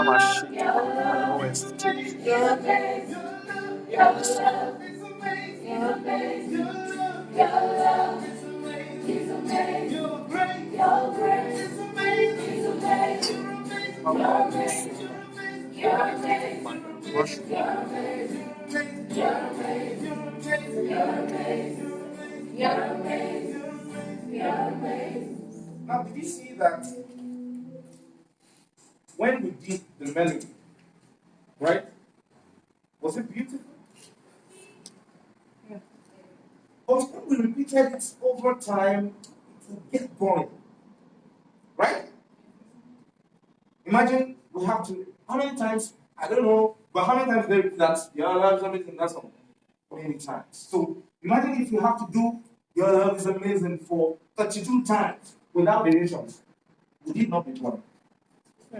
machine OST. Now, did you see that when we did the melody, right? Was it beautiful? But when we repeated it over time, it will get boring, right? Imagine we have to, how many times, I don't know, but how many times they repeat that, your love is amazing, that's all. Many times. So imagine if you have to do your love is amazing for 32 times without variations. Would it not be boring?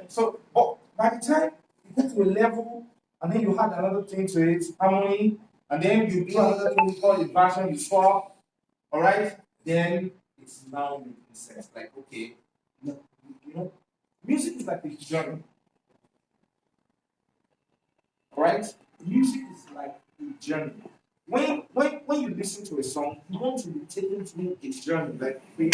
So, but by the time you get to a level, and then you add another thing to it, harmony, and then you do another thing we call inversion, you swap, all right? Then it's now making sense. Like, okay, you know, music is like a journey, all right? Music is like a journey. When you listen to a song, you want to be taken through a journey. Like, okay,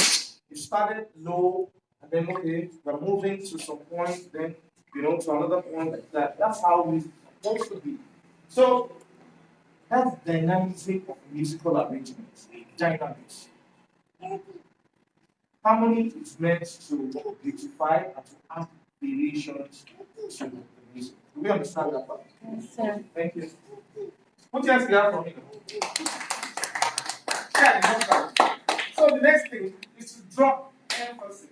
you started low, and then okay, we're moving to some point, then to another point like that. That's how music is supposed to be. So that's dynamism of musical arrangements. Dynamics. Harmony is meant to beautify and to add variations to the music. Do we understand that part? Yes, sir. Thank you. Put your hands together for me now. Yeah, so the next thing is to drop emphasis.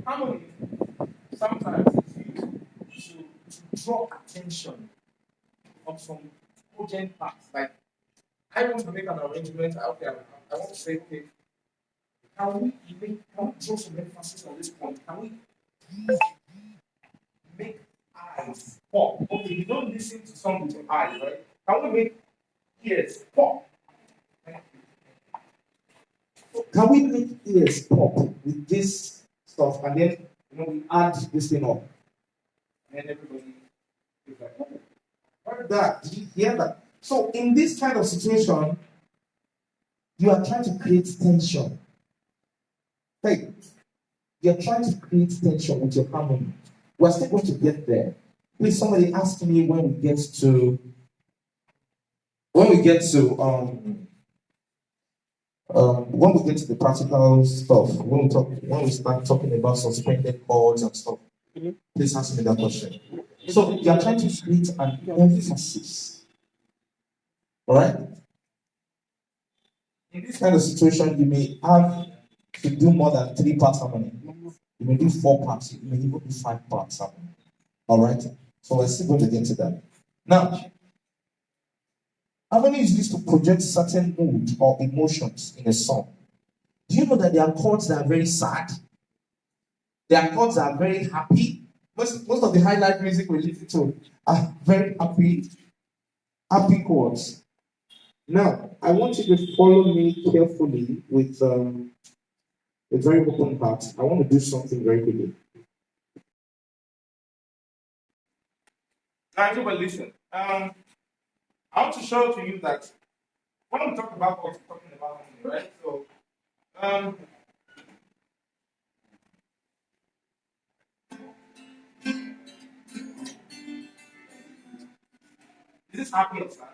Harmony sometimes is used to draw attention on some urgent parts. Like, I want to make an arrangement. Okay, I want to say, okay, can we draw some emphasis on this point? Can we make eyes pop? Okay, you don't listen to song with your eyes, right? Can we make ears pop? Can we make ears pop with this stuff and then we add this thing up? And then everybody is like, oh, what is that? Did you hear that? So in this kind of situation, you are trying to create tension. Hey, you're trying to create tension with your harmony. We're still going to get there. Please, somebody ask me when we get to the practical stuff, when we start talking about suspended chords and stuff, please ask me that question. So you are trying to create an emphasis. Alright? In this kind of situation, you may have to do more than 3 parts harmony. You may do 4 parts, you may even do 5 parts harmony. Alright? So we're still going to get to that. Now, harmony is used to project certain mood or emotions in a song. Do you know that there are chords that are very sad? There are chords that are very happy. Most of the highlight music we listen to are very happy chords. Now, I want you to follow me carefully with a very open heart. I want to do something very quickly. Now, everybody listen. I want to show to you that when we talk about what we're talking about, right? So, is this happy or sad?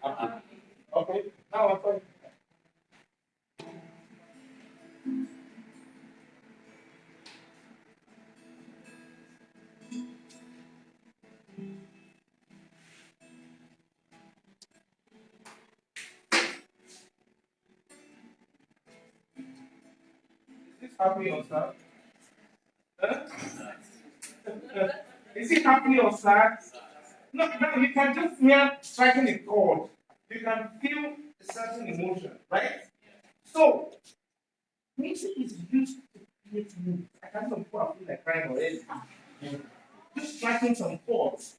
Happy. Okay. Now I'm fine. Is this happy or sad? Huh? Is it happy or sad? No, you can just hear striking a chord. You can feel a certain emotion, right? So, music is used to create mood. I can't some people are feeling like crying already. Just striking some chords.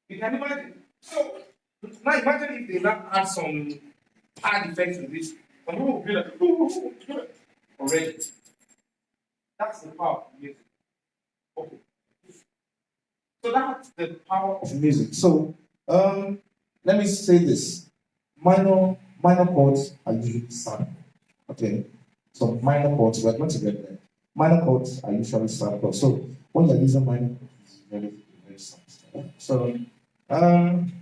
You can imagine. So, now imagine if they now add some hard effects to this. Some people will be like, ooh, already. That's the power of music. Okay. So that's the power of music. So let me say this. Minor chords are usually sampled. Okay. So minor chords, we're going to get there. Minor chords are usually sampled. So when you're using minor chords, it's very sampled. So um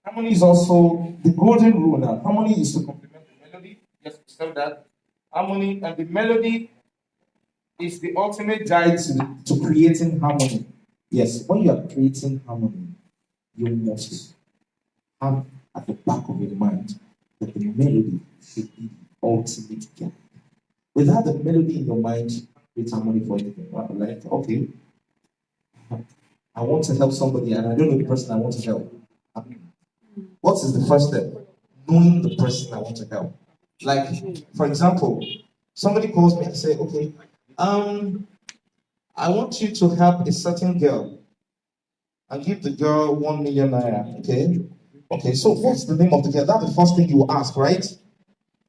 harmony is also the golden rule now. Harmony is to complement the melody. Just accept that. Harmony and the melody is the ultimate guide to creating harmony. Yes, when you are creating harmony, you must have at the back of your mind that the melody should be the ultimate guide. Without the melody in your mind, it's harmony for anything. Right? Like, okay, I want to help somebody and I don't know the person I want to help. What is the first step? Knowing the person I want to help. Like, for example, somebody calls me and say, okay, I want you to help a certain girl and give the girl 1 million naira. Okay. Okay. So what's the name of the girl? That's the first thing you will ask, right?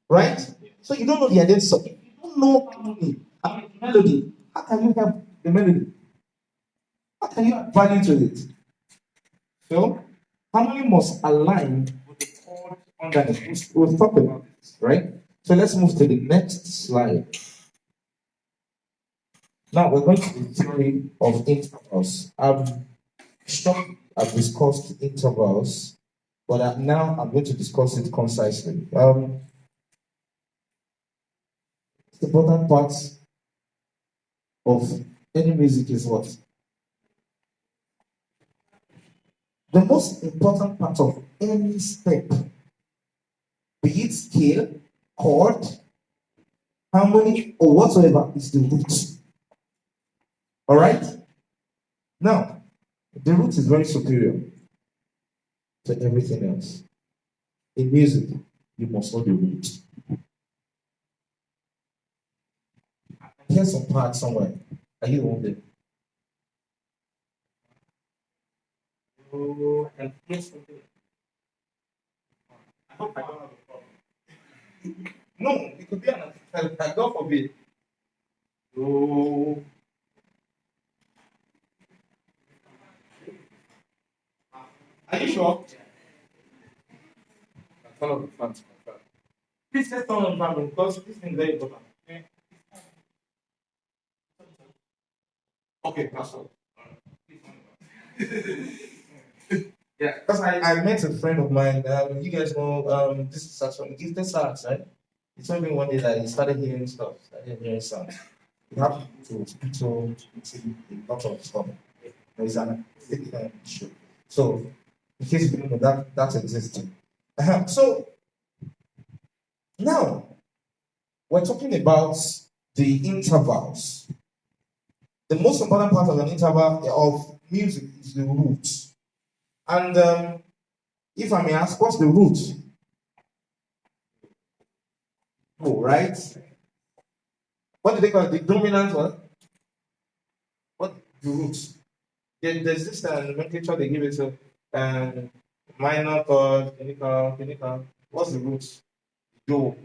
Right? So you don't know the identity. So if you don't know harmony, I mean melody, how can you help the melody? How can you add value to it? So harmony must align with the chord underneath. We'll talk about this, right? So let's move to the next slide. Now we're going to the theory of intervals. I've discussed intervals, but now I'm going to discuss it concisely. The important part of any music is what? The most important part of any step, be it scale, chord, harmony, or whatsoever, is the root. All right? Now, the root is very superior to everything else. In music, you must know the root. Here's some part somewhere. Are you on there? Oh, and here's something. I hope I don't have a problem. No, it could be an like, God forbid. Oh. Are you sure? Turn off the fan. Please let's turn on the fan because this thing is very important. Okay, that's all. Yeah, because I met a friend of mine. You guys know this is actually gifted sounds, right? He told me one day that he started hearing stuff, started hearing sounds. You have to speak to a lot of stuff. There is an issue. So, in case you don't know that that's existing. So now we're talking about the intervals. The most important part of an interval of music is the root. And if I may ask, what's the root? Oh, right? What do they call it? The dominant what? What the root? There's this nomenclature they give it to minor chord, clinical. What's the root? Do.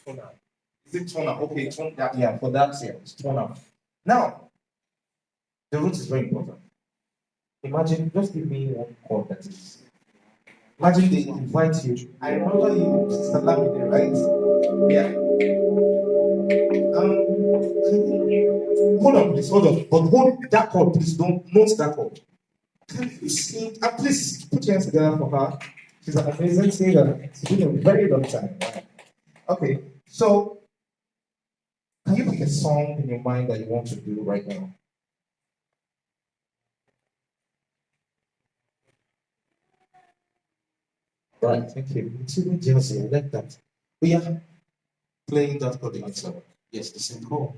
Tonal. Is it tonal? Okay, tonal. Yeah, for that, yeah, it's tonal. Now, the root is very important. Imagine, just give me one chord that is. Imagine they invite you. I remember you, Sister Lamide, right? Yeah. Hold on, please, hold on. But hold that chord, please. Don't note that chord. Can you sing? And please put your hands together for her. She's an amazing singer. It's been a very long time. Right? Okay, so can you pick a song in your mind that you want to do right now? Right, thank you. It's even jealousy. I like that. We are playing that chord again. So, yes, the same chord.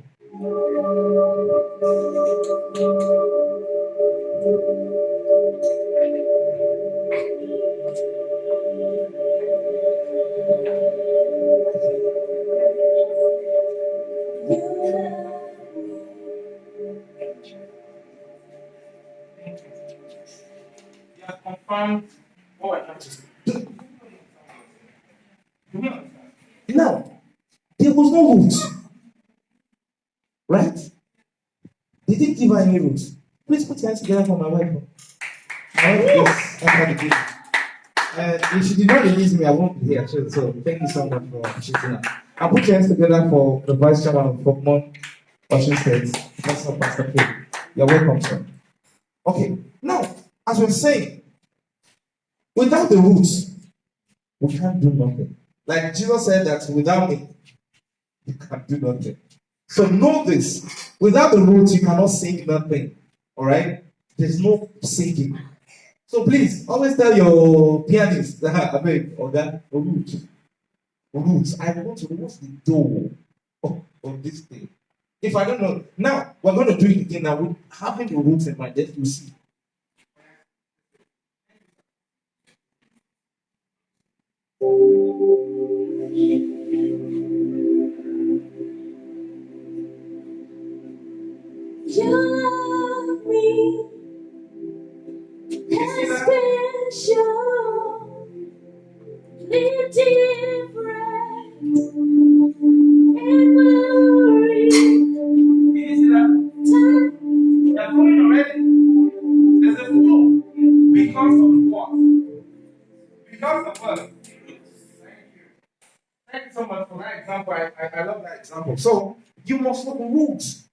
You have confirmed what I have to say. Right? They didn't give her any roots. Please put your hands together for my wife. My wife is under the gate. If she did not release me, I won't be here. So thank you so much for shooting her. And put your hands together for the vice chairman of Pokemon Ocean State, Pastor K. You're welcome, sir. Okay, now, as we're saying, without the roots, we can't do nothing. Like Jesus said that without me, you can do nothing. So know this. Without the roots, you cannot sing nothing. Alright? There's no singing. So please, always tell your pianist that roots. I want to know what's the door of this thing. If I don't know, now we're going to do it again. Now, with having the roots in mind, let you see. You love me, and special, live different, and glory. Can you see that? They're flowing already. There's a flow because of what? Because of what? Thank you so much for that example. I love that example. So you must know the roots.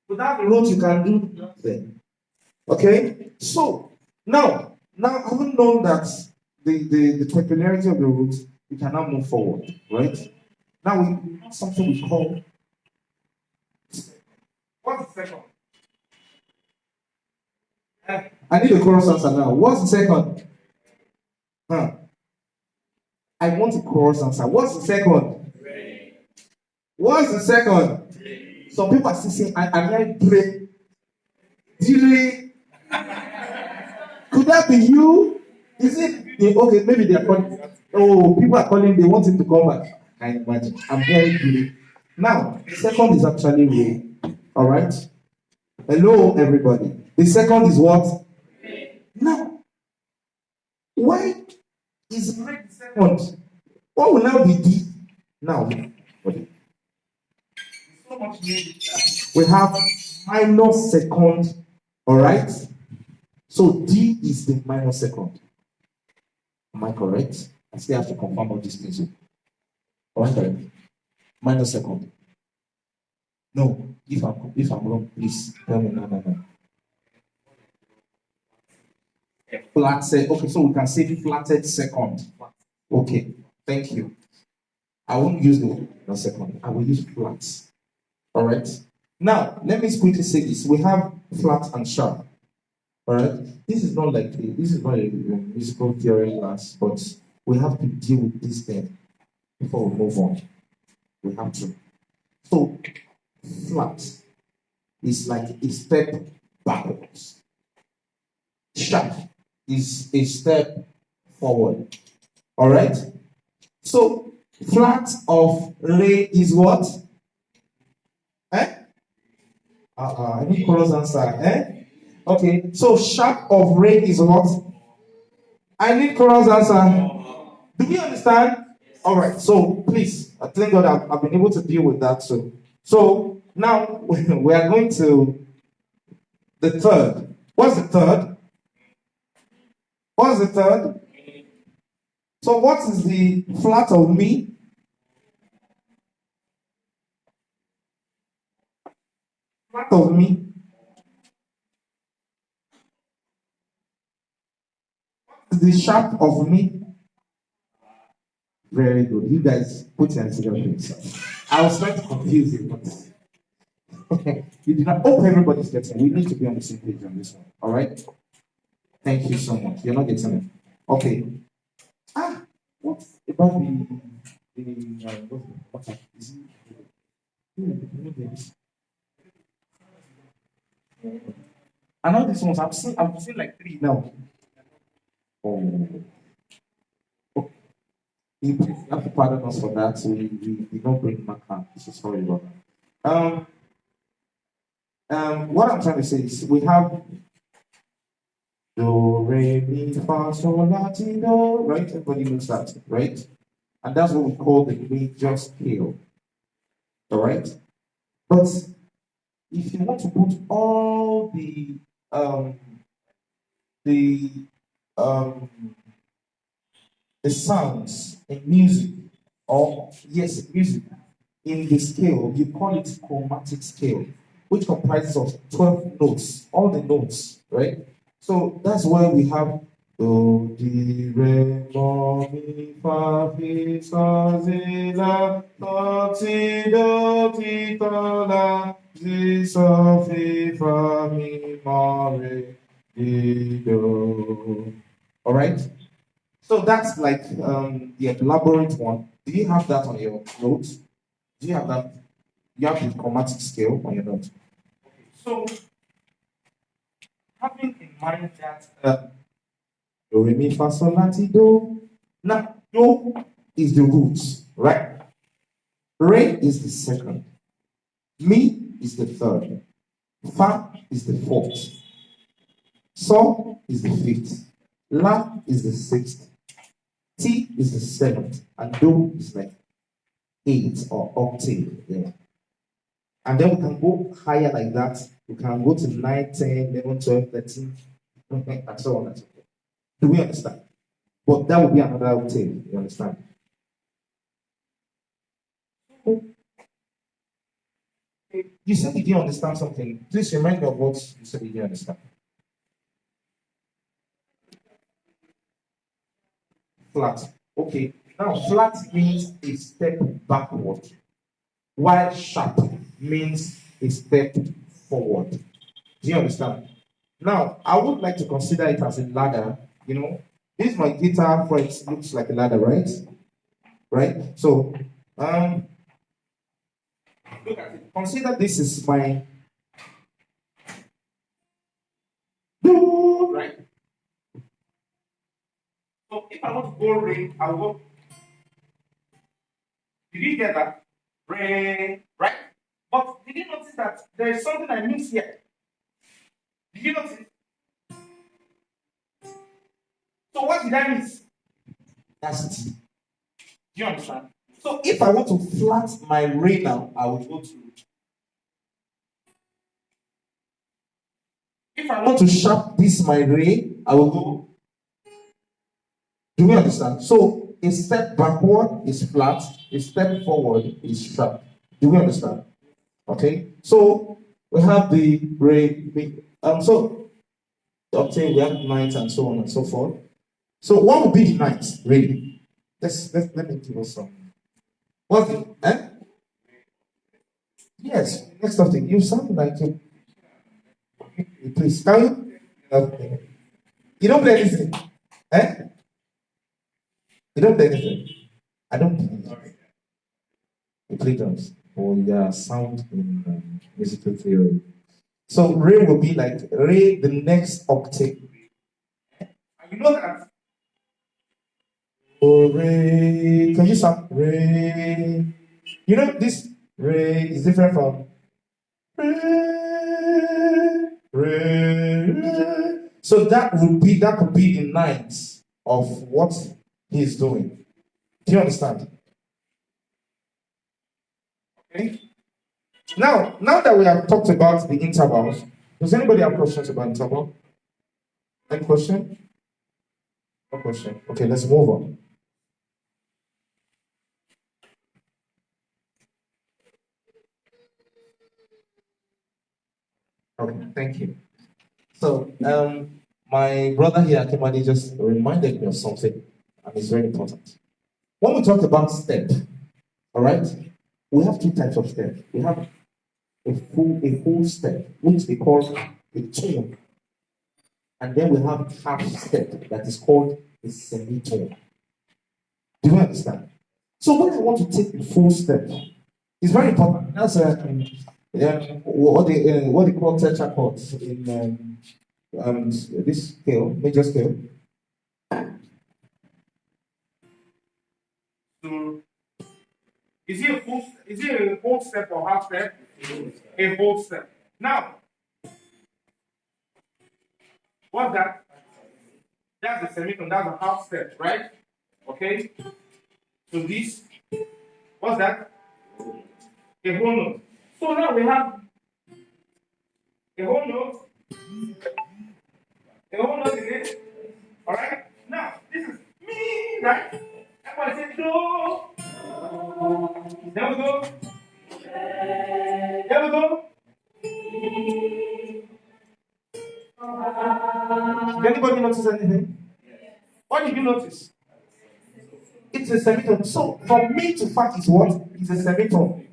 Without the roots, you can do nothing. Okay? So now having known that the peculiarity of the roots, we can now move forward, right? Now we have something we call. What's the second? I need a chorus answer now. What's the second? Huh. I want a chorus answer. What's the second? Pray. What's the second? Pray. Some people are still saying, I pray. Diri. Could that be you? Is it okay? Maybe they're calling. Oh, people are calling, they want him to come back. I imagine. I'm hearing Diri. Now, the second is actually Ray. Alright? Hello, everybody. The second is what? Now, why is Ray the second? What will now be D? Now, so much we have minor second, alright? So D is the minor second. Am I correct? I still have to confirm all these things. Alright, minor second. No, if I'm wrong, please tell me. No. Flat set. Okay, so we can say flatted second. Okay, thank you. I won't use the second. I will use flat. All right. Now let me quickly say this. We have flat and sharp. All right. This is not a musical theory class, but we have to deal with this thing before we move on. We have to. So flat is like a step backwards. Sharp is a step forward. All right. So flat of Ray is what? I need chorus answer. Okay. So sharp of Ray is what? I need chorus answer. Do we understand? All right. So please, thank God I've been able to deal with that too. So now we are going to the third. What's the third? What's the third? So what is the flat of me? Flat of me. What is the sharp of me? Very good. You guys put your hands together, please. I was trying to confuse you, but you did not. Hope everybody's getting it. We need to be on the same page on this one. All right? Thank you so much. You're not getting it. Okay. What about I know this ones. I've seen like 3 now. Oh. Okay. You have to pardon us for that. So we don't bring back hand. So sorry about that. What I'm trying to say is we have do, re, mi, fa, sol, la, ti, do, right? Everybody knows that, right? And that's what we call the major scale. All right? But if you want to put all um the um the sounds in music, or yes, music in the scale, you call it chromatic scale, which comprises of 12 notes, all the notes, right? So that's where we have do, di, re, mo, mi, fa, fi, sol, si, la, do, si, do, ti, do, la, si, sol, fi, fa, mi, mo, re, di, do. All right? So that's like the elaborate one. Do you have that on your notes? Do you have that? You have the chromatic scale on your notes. So having in mind that do, re, mi, fa, sol, la, ti, do. Now, do is the root, right? Re is the second. Mi is the third. Fa is the fourth. Sol is the fifth. La is the sixth. Ti is the seventh. And do is like eight or octave. Yeah. And then we can go higher like that. We can go to 9, 10, 11, 12, 13, and so on and so forth. Do we understand? But that would be another octave. You understand? You said you didn't understand something. Please remind me of what you said you didn't understand. Flat. Okay. Now, flat means a step backward, while sharp means a step forward. Do you understand? Now, I would like to consider it as a ladder. You know, this my guitar, for it looks like a ladder, right? Right? So, look at it. Consider this is my do, right? So, if I want to go re, I'll go. Did you get that? Re, right? But did you notice that there is something I missed here? Did you notice? So, what did I miss? That's T. Do you understand? So, if I want to flat my re now, I will go to. If I want to sharp this my re, I will go. Do we understand? So a step backward is flat, a step forward is sharp. Do we understand? Okay. So we have the re. So octave, we have ninth and so on and so forth. So what would be the ninth really? Let me give us some. What's the Yes, next of thing. You sound like you. Please, can you? You don't play anything. Eh? You don't play anything. I don't believe. You play drums. Or yeah, sound in musical theory. So re will be like re the next octave. And you know that. Oh re. Can you sound re? You know this re is different from re, re. So that could be the ninth of what he's doing. Do you understand? Okay. Now that we have talked about the intervals, does anybody have questions about interval? Any question? No question. Okay, let's move on. Okay, thank you. So, my brother here, Akimani, just reminded me of something, and it's very important. When we talk about step, all right, we have two types of step. We have a full step, which they call a tone, and then we have half step that is called a semitone. Do you understand? So when I want to take the full step, it's very important. That's what they call tetrachords in this scale, major scale. So is it a full step or half step? A full step. Now, what's that? That's the semitone, that's a half step, right? Okay. So this, what's that? A whole note. So now we have a whole note, in it. Alright? Now, this is me, right? Everybody say do. There we go. There we go. Did anybody notice anything? What did you notice? It's a semitone. So from mi to fa is what? It's a semitone.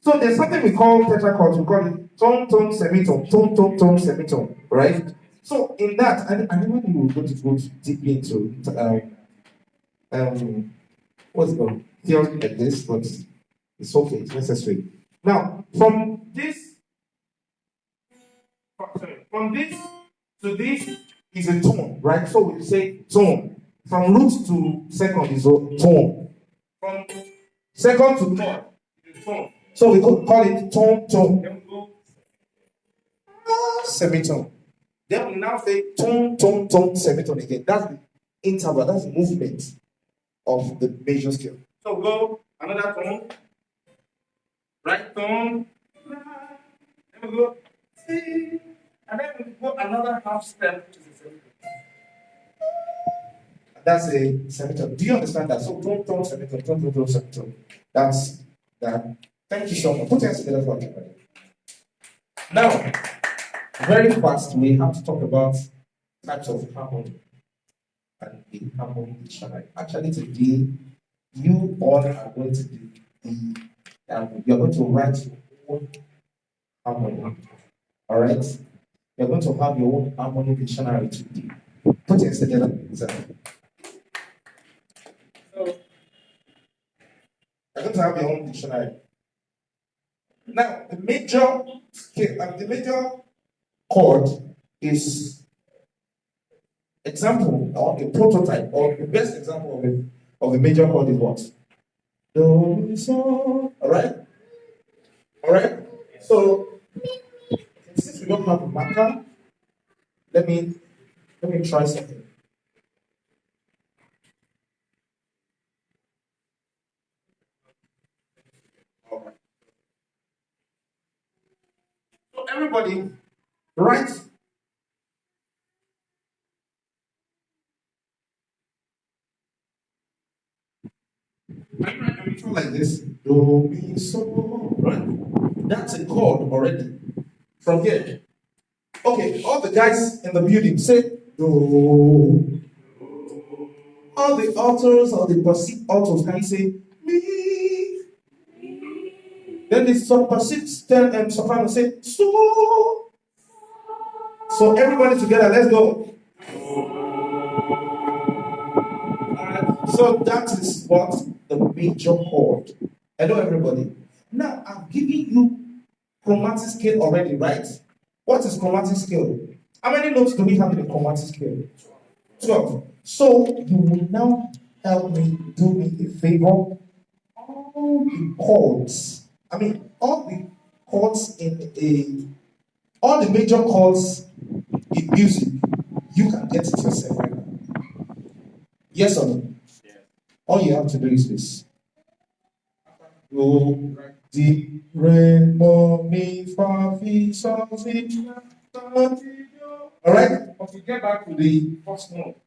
So there's something we call tetrachords. We call it tone, tone, semitone. Tone, tone, tone, semitone. Right? So in that, I never knew we were going to go deeply into what's it called? Theory like this, but it's okay, it's necessary. Now, from this to this is a tone, right? So we say tone. From root to second is a tone. From second to third is a tone. So we could call it tone, tone. Then we go semitone. Then we now say tone, tone, tone, semitone again. That's the interval, that's the movement of the major scale. So we go another tone, right tone, then we go C, and then we go another half step, which is a semitone. That's a semitone. Do you understand that? So tone, tone, semitone, tone, tone, tone, semitone. That's that. Thank you so much. Put your hands together for everybody. Now, very fast, we have to talk about types of harmony and the harmony dictionary. Actually, today, you all are going to do you're going to write your own harmony. All right? You're going to have your own harmony dictionary today. Put your hands together. So, you're going to have your own dictionary. Now, the major chord is example or a prototype or the best example of a major chord is what? Do, so. All right. So since we don't have a marker, let me try something. All right. So everybody, write. Like this, do me so, right? That's a chord already. From here, okay. All the guys in the building say do. All the altars or the perceived altars, can you say me? Then the perceived soprano say so. So everybody together, let's go. So that is what the major chord. Hello, everybody. Now I've given you chromatic scale already, right? What is chromatic scale? How many notes do we have in the chromatic scale? 12. So you will now help me, do me a favor. All the chords, all the major chords in music, you can get it yourself right now. Yes or no? Yes. All you have to do is this. Do, di, re, mo, mi, fa, fi, sol, si, la, ti, do. Alright? But we get back to the first note.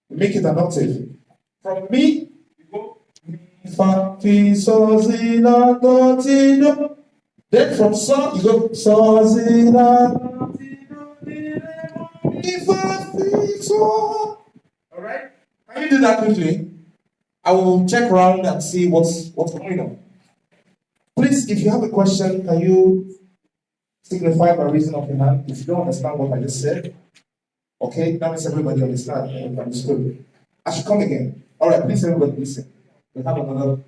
We make it an octave. From mi, you go mi, fa, fi, sol, si, la, do, ti, do. Then from sol, you go sol, si, la, do, ti, do, di, re, mo, mi, fa, fi, sol. Alright? Can you do that quickly? I will check around and see what's going on. Please, if you have a question, can you signify by raising up your hand? If you don't understand what I just said, okay, that means everybody understand and understood. I should come again. All right, please, everybody listen. We have another,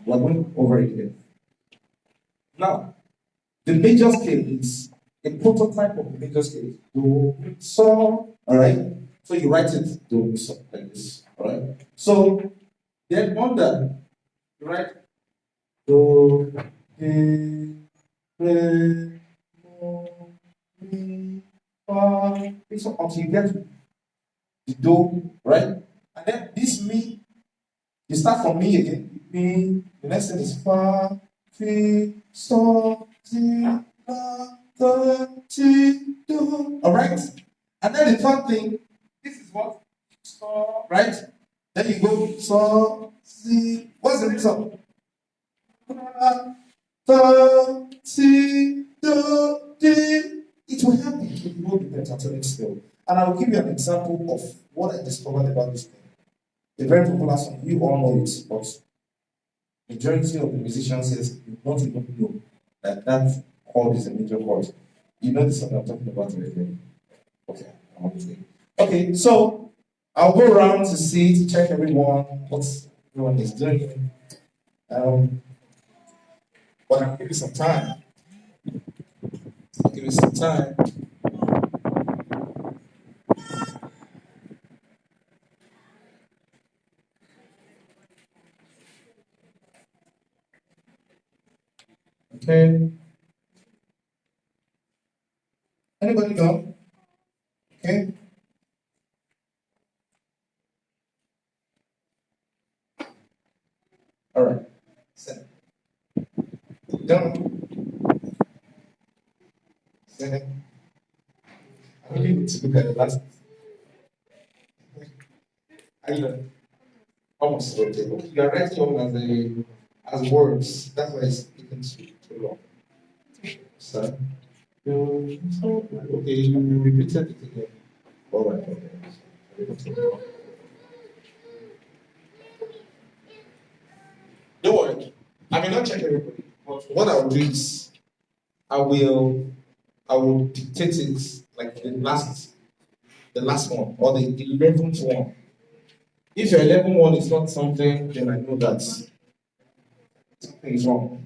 we're going over it again. Now, the major scale is a prototype of the major scale. Do, so, all right? So you write it, do, so, like this, all right? So, then on that, you write do, di, re, mo, mi, fa. So until you get the do, right? And then this mi, you start from mi again. Mi, the next thing is fa, fi, sol, si, la, do, ti, thing. This is what? So, right? Then you go, so, si. What's the next song? So, si, do, di. It will help you to know the pentatonic scale. And I will give you an example of what I discovered about this thing. A very popular song, you all know it, but majority of the musicians says you don't even know that that chord is a major chord. You know the song I'm talking about already. Okay, okay, so I'll go around to see to check everyone what everyone is doing. But I'll give you some time. I'll give you some time. Okay. Anybody know? Okay. All right. Set. Done. Set. I really need to look at the last. I learned. Almost okay. You are writing them as words. That's why it's taking too long. So, okay, you repeated it again. All right. Okay. Don't worry. I may not check everybody, but what I'll do is I will dictate it like the last one or the 11th one. If your 11th one is not something, then I know that something is wrong.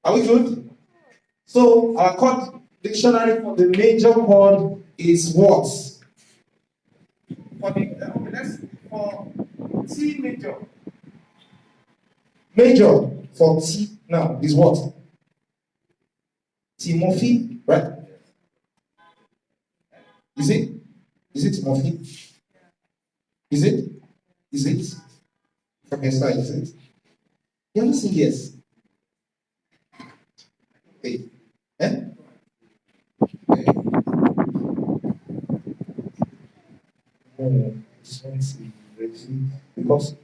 Are we good? So our chord dictionary for the major chord is what? For T major. Major for T now is what? Timothy, right? Is it? Is it Timothy? Is it? Is it? From your side, is it? You haven't said yes. Wait. Eh? Okay. No, just want to see. Because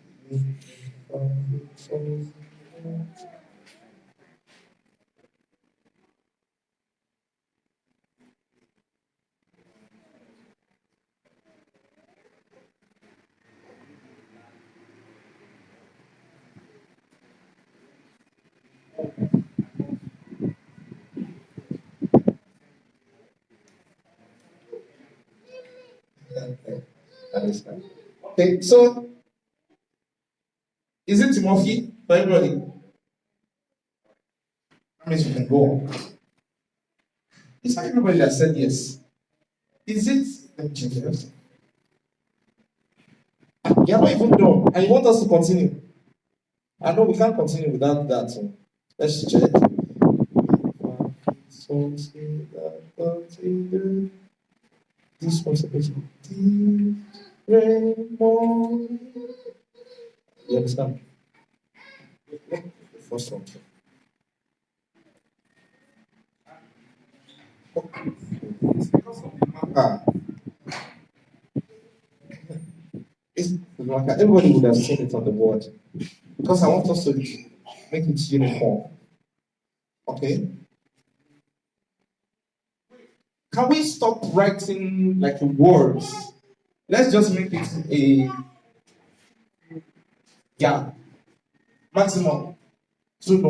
understand. Okay, so is it Timothy for everybody? That means we can go on. It's not everybody that said yes. Is it? Let me check first. You are not even done, and you want us to continue. I know we can't continue without that. So let's check. This one's supposed to be Raymond. You understand? The first one. It's because of the marker. It's the marker. Everybody would have seen it on the board. Because I want us to make it uniform. Okay? Can we stop writing like words? Let's just make it a maximum two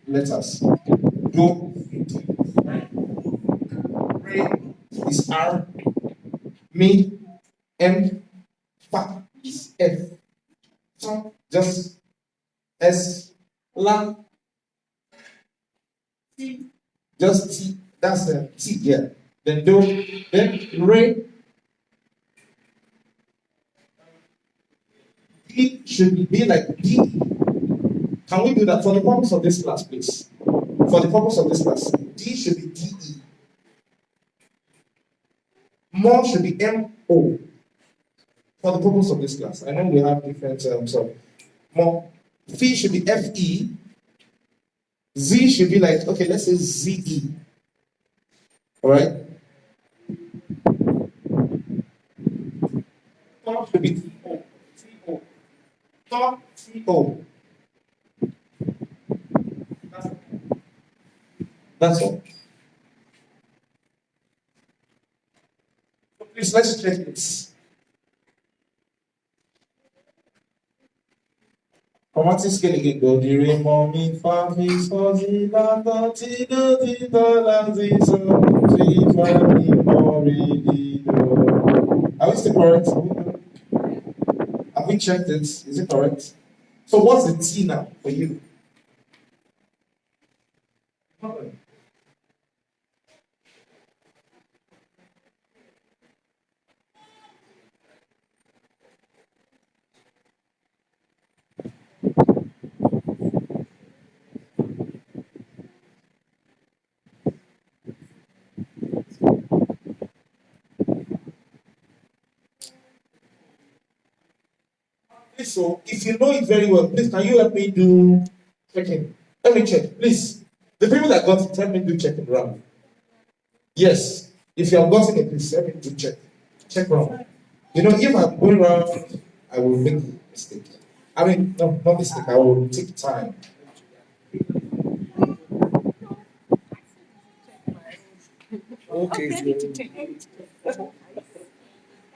letters. Go. Re is R. Me. M. Fa is F. So just S. La. T. Just T. That's the T. Yeah. Then do. Then Re. D should be like D. Can we do that for the purpose of this class, please? For the purpose of this class, D should be DE. More should be MO. For the purpose of this class, I know we have different more. Phi should be FE. Z should be like, okay, let's say ZE. All right. Thought should be T-O. T-O. Thought, T-O. That's all. So please, let's check this. Chromatic scale again. Do, di, re, mo, mi, fa, mi, so, si, la, do, ti, do, ti, do, la, si, so, si, fa, mi, mo, re, di, do. Are we still correct? Have we checked it? Is it correct? So what's the T now for you? So if you know it very well, please can you help me do checking? Let me check, please. The people that got it, help me do checking round. Yes. If you have gotten it, please help me do check. Check round. You know, if I'm going around, I will make mistake. I mean, no, not mistake. I will take time. Okay.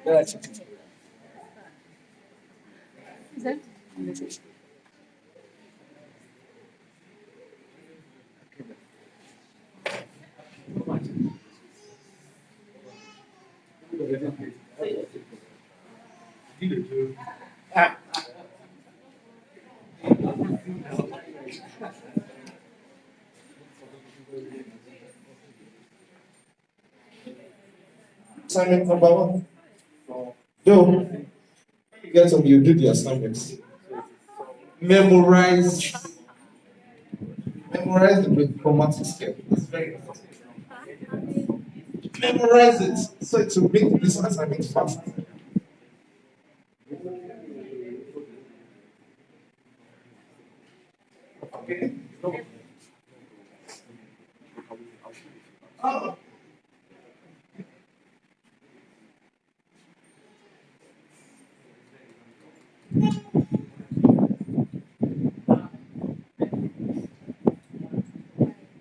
That's it. Assignment number one. Though, you get some, you do the assignments. Memorize. Memorize the chromatic scale. It's very important. Memorize it so it will make this assignment fast. Okay. Oh.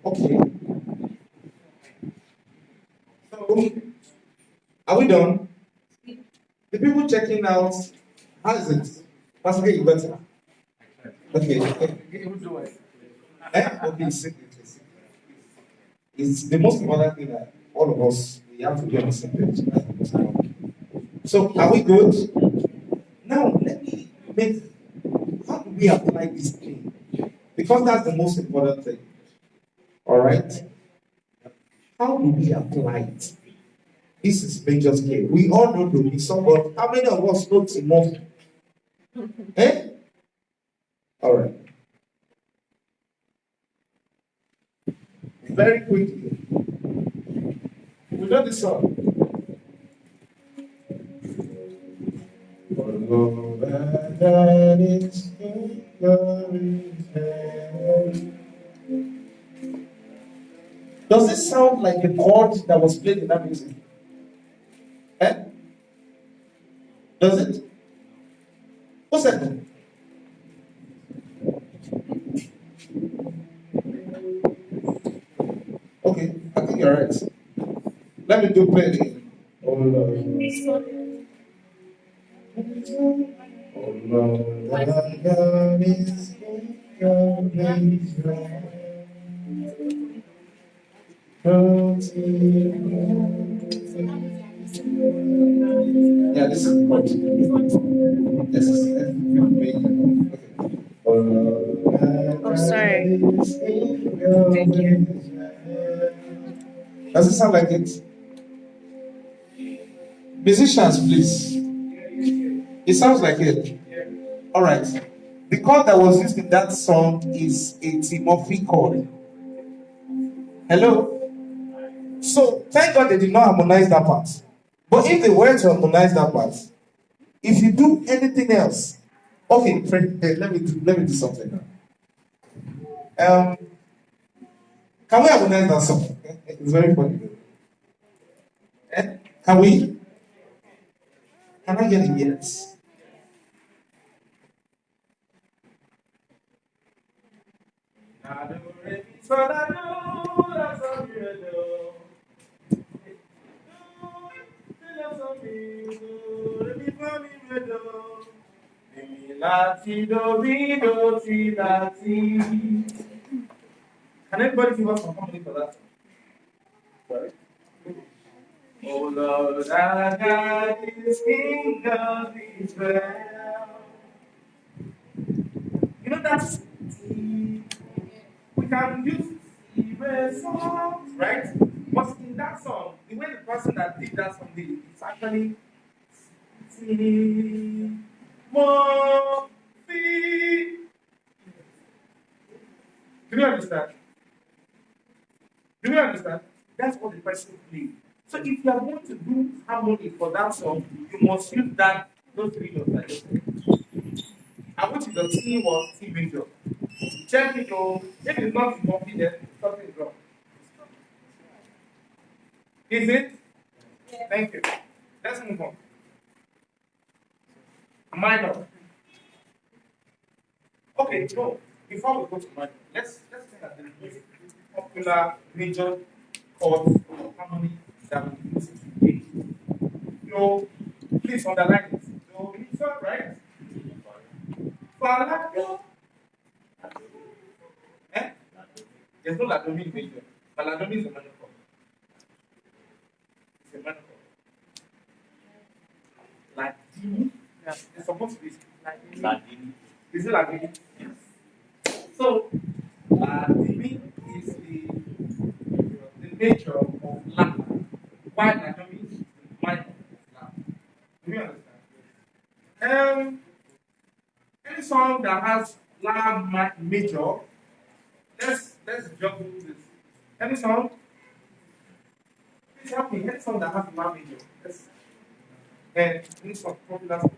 Okay. So, are we done? The people checking out, how is it? Pastor, you better. Okay. Okay, it's it's the most important thing that all of us we have to be on the same page. So, are we good? Now, let me make how do we apply this thing? Because that's the most important thing. All right? How do we apply it? This is major scale. We all know to be someone. How many of us know Timothy? Eh? All right. Very quickly. We know this song. Although that is does this sound like the chord that was played in that music? Eh? Does it? What's that? Okay, I think you're right. Let me do play it again. Oh Lord. Oh Lord, that is yeah, this is the chord. This is F major. Okay. Oh Lord, Oh, sorry. Thank you. does it sound like it? Musicians, please. It sounds like it. All right. The chord that was used in that song is a Timothy chord. Hello? So, thank God they did not harmonize that part. But if they were to harmonize that part, if you do anything else, okay, friend, let me do something now. Can we harmonize that song? It's very funny. Eh? Can we? Can I get a yes? Can anybody give us some company for that? Sorry. Oh Lord, our God is King of Israel. You know that's we can use even songs, right? But in that song, the way the person that did that song did it, it's actually more fee. Do you understand? Do you understand? That's what the person played. So if you are going to do harmony for that song, you must use that those three notes like this. And which is the C or C major. Check it out. If it's not complete, then something is wrong. Is it? Yeah. Thank you. Let's move on. Minor. Okay, no. Before we go to minor, let's think at the most popular major chords of harmony that we use today. So please underline it. So it's all right. Fa. Eh? There's no Ladomi major. But Ladomi is a minor chord. It's a minor chord. Like D. Yeah. It's supposed to be like D. Is it like D? Yes. So Ladomi is the major of La. Why Ladomi is minor of La? Do you understand? Any song that has La major, let's juggle this. Any song? Please help me. Any song that has La major. Yes. And any song popular song.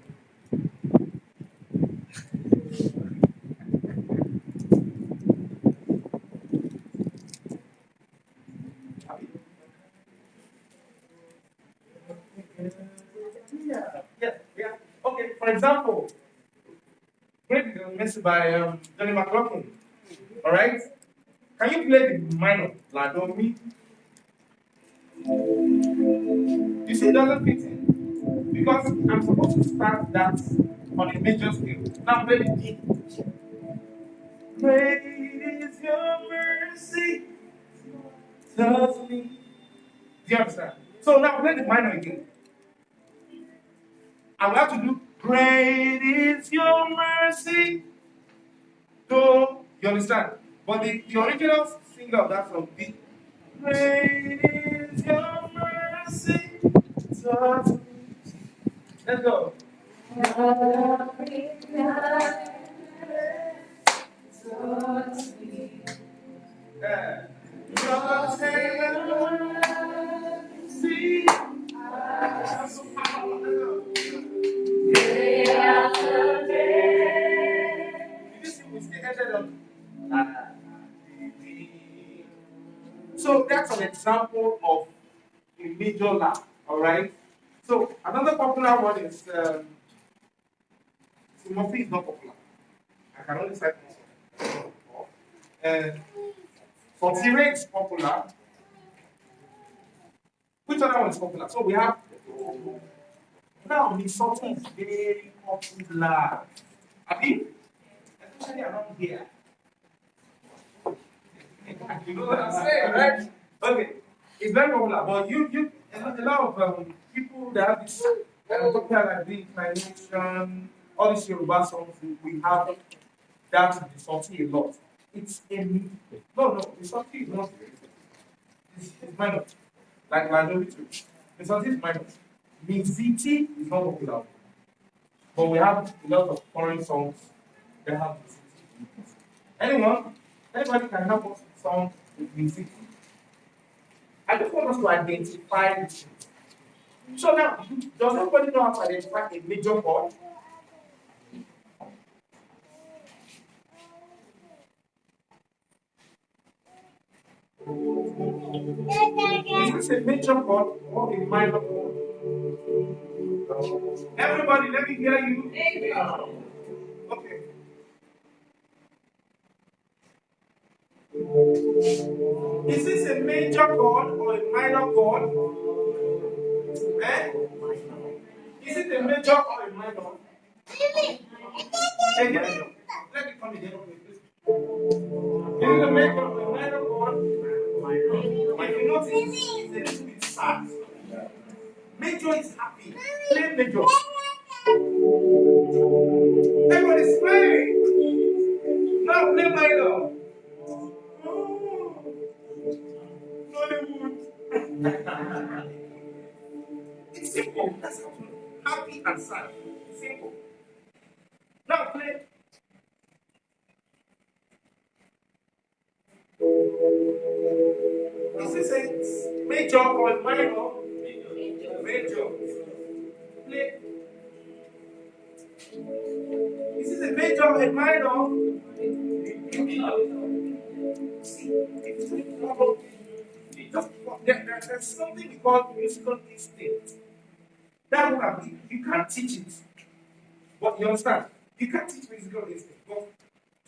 Yeah. Okay, for example, Great Message by Johnny McLaughlin. Alright? Can you play the minor? La do mi. You see, it doesn't fit in. Because I'm supposed to start that on a major scale. Now play the D. Great is your mercy towards me. Do you understand? So now play the minor again. I will have to do great is your mercy. So you understand? But the original singer of that song is great is your mercy towards me. Let's go. Yeah. Your mercy. That's so powerful. Let's go. You see, we still ended on. So that's an example of a major law. All right. So another popular one is Timothy is not popular. I can only cite one. Fortire is popular. Which other one is popular? So we have now Misoti is very popular. I mean, especially around here. You know what I'm saying, right? Okay, it's very popular, but a lot of people that have this popular like Nation, all these Yoruba songs, we have that Misoti a lot. It's a no, Misoti is not. It's minor. Like Ladomi too. Misoti is minor. Miziti is not popular. But we have a lot of foreign songs that have Miziti. Anyone? Anybody can help us with songs with Miziti? I just want us to identify this. So now, does everybody know how to identify a major chord? Is this a major chord or a minor chord? Everybody, let me hear you. Okay. Is this a major chord or a minor chord? Eh? Is it a major or a minor? Again, let me come again. Is it a major or a minor chord? If you notice, it's a little bit sad. Major is happy. Play major. Everybody's smiling. Now play minor. Nollywood. It's simple. That's how to happy and sad. Simple. Now play. Is this a major or a minor? Major. Play. Is this a major or a minor? See, it's there's something we call musical instinct. That will be, you can't teach it. But you understand? You can't teach musical instinct. But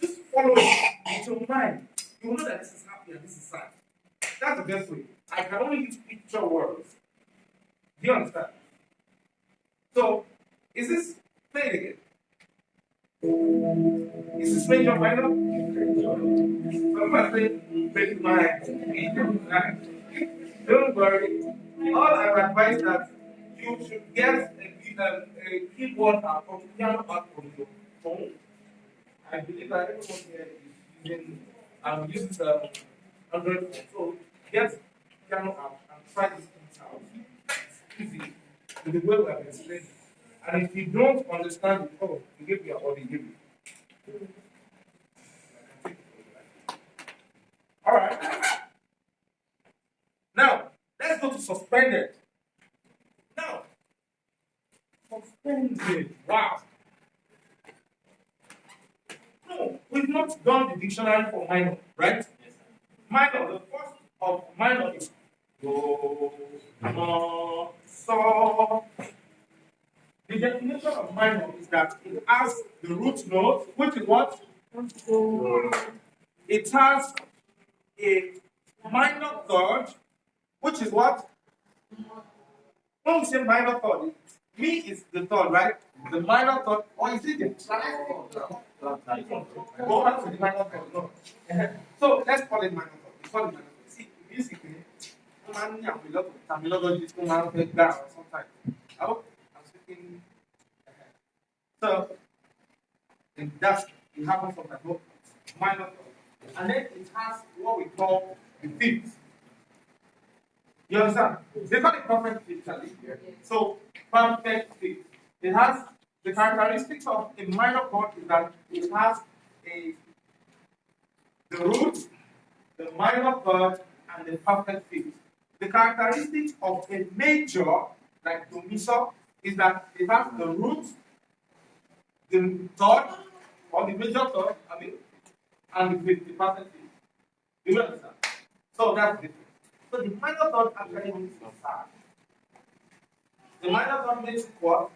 just follow it with your mind. You will know that this is happy and this is sad. That's the best way. I can only use picture words. Do you understand? So, is this, play it again. Is this major minor? Somebody play my don't worry. All I advise that you should get a keyboard and piano out from your phone. I believe that everyone here is using uses Android phone. So get piano app and try this things out. It's easy. To the way we have explained. And if you don't understand it, oh, you give me or they give you. All right. Now, let's go to suspended. Now, suspended. Wow. No, we've not done the dictionary for minor, right? Yes, minor, the first of minor is do, ma, so. The definition of minor is that it has the root note, which is what? It has a minor third, which is what? When we say minor third, me is the third, right? The minor third, or is it the go back to the minor third? No. So let's call it minor third. We call it minor third. See, musically, terminology sometimes. I hope I'm speaking. So, in that, it happens sometimes. Minor third. And then it has what we call the fifth. You understand? They call it perfect fifth, Charlie. So, perfect fifth. It has the characteristics of a minor chord is that it has the root, the minor third, and the perfect fifth. The characteristics of a major, like do mi so, is that it has the root, the third, or the major third, and the fifth, the perfect fifth. Do you understand? So that's different. So the minor third actually means the sad. The minor third means what?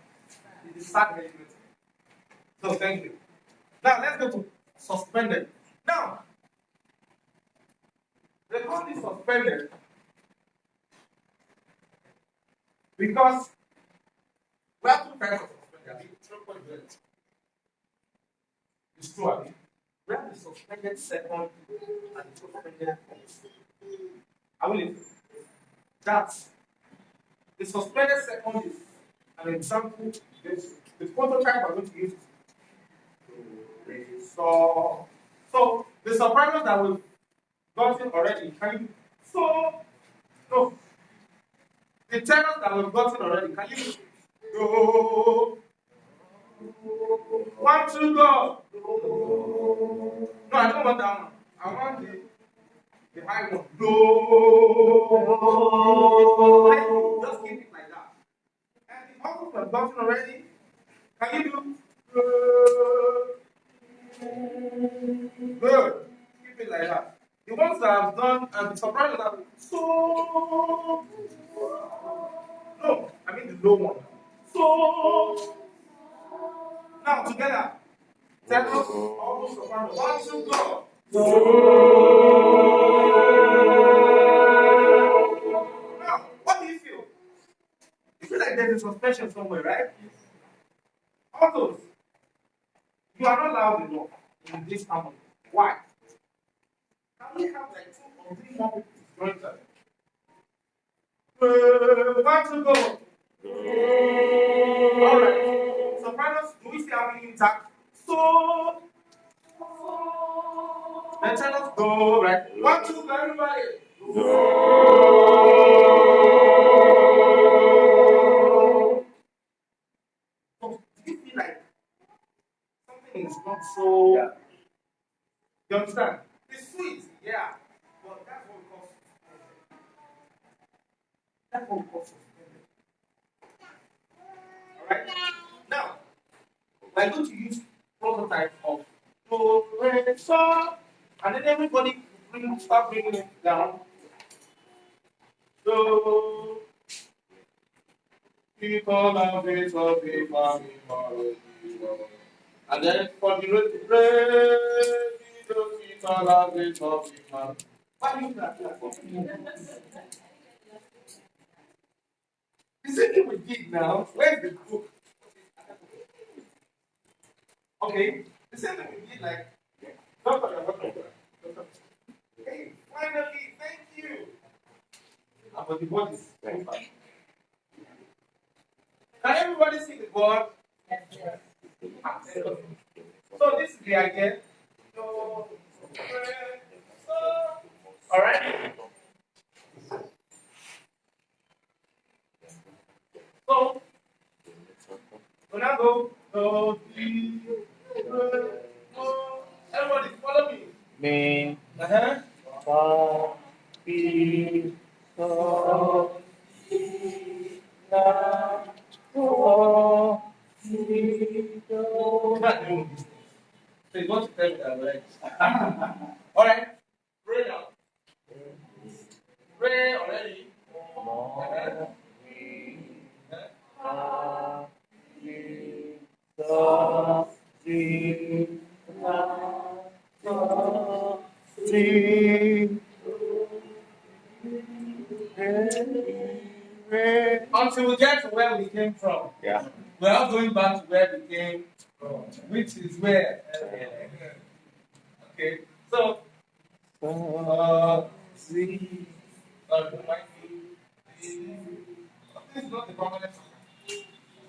It is sad element. So thank you. Now let's go to suspended. Now, they call this suspended because we have two kinds of suspended. It's true, I mean. We have the suspended second and the suspended fourth. I will listen. That's the suspended second is an example. The prototype I'm going to use. So the sopranos that we've gotten already, can you? So no. The tenors that we've gotten already, can you? Do. 1, 2, go. No, I don't want that one. I want the high one. Do. Just keep it like that. And the others we've gotten already, can you do? Good. Keep it like that. The ones that I've done and the sopranos that so. No, I mean the low one. So now together. Tell us all those soprano. 1, 2, go. Now, what do you feel? You feel like there's a suspension somewhere, right? Altos, you are not loud enough in this harmony. Why? Can we have like 2 or 3 more people to join us? 1, 2, go. Alright. Sopranos, do we see how many intact? So, then tell us go, right? 1, 2, go, everybody. So, do you feel like something is not so. Yeah. You understand? It's sweet, yeah. But that's what we call suspended. That's what we call suspended. Alright? Now, we're going to use prototype of do, re, so, and then everybody start bringing it down. So, people love it, so people, and then for the re, people love it, so people. Why do you that? The same thing we did now. Where's the book? Okay, the same thing we did like. Hey, finally, thank you. But the board is very fast. Can everybody see the board? Yes. So this is the idea. So, all right. So, now go. So, everybody follow me. Me. Fa, fi, so, la, so, si, do. So you want to tell me that, right? All right. Pray now. Pray already. Until we get to where we came from. Yeah. We are going back to where we came from, which is where. Okay. So, C. This is not the permanent.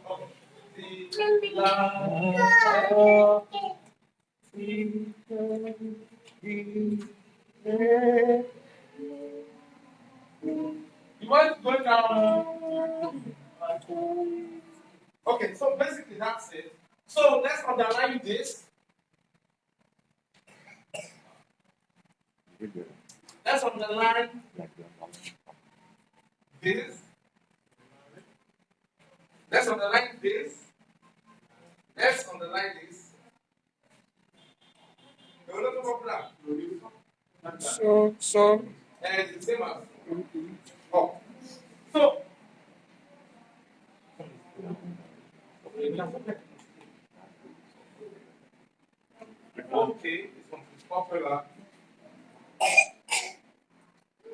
Okay. La. You want to go down? Okay, so basically that's it. So let's underline this. Let's underline this. Let's underline this. Let's underline this. So. And it's the same as. Oh. So. Okay, this one is popular.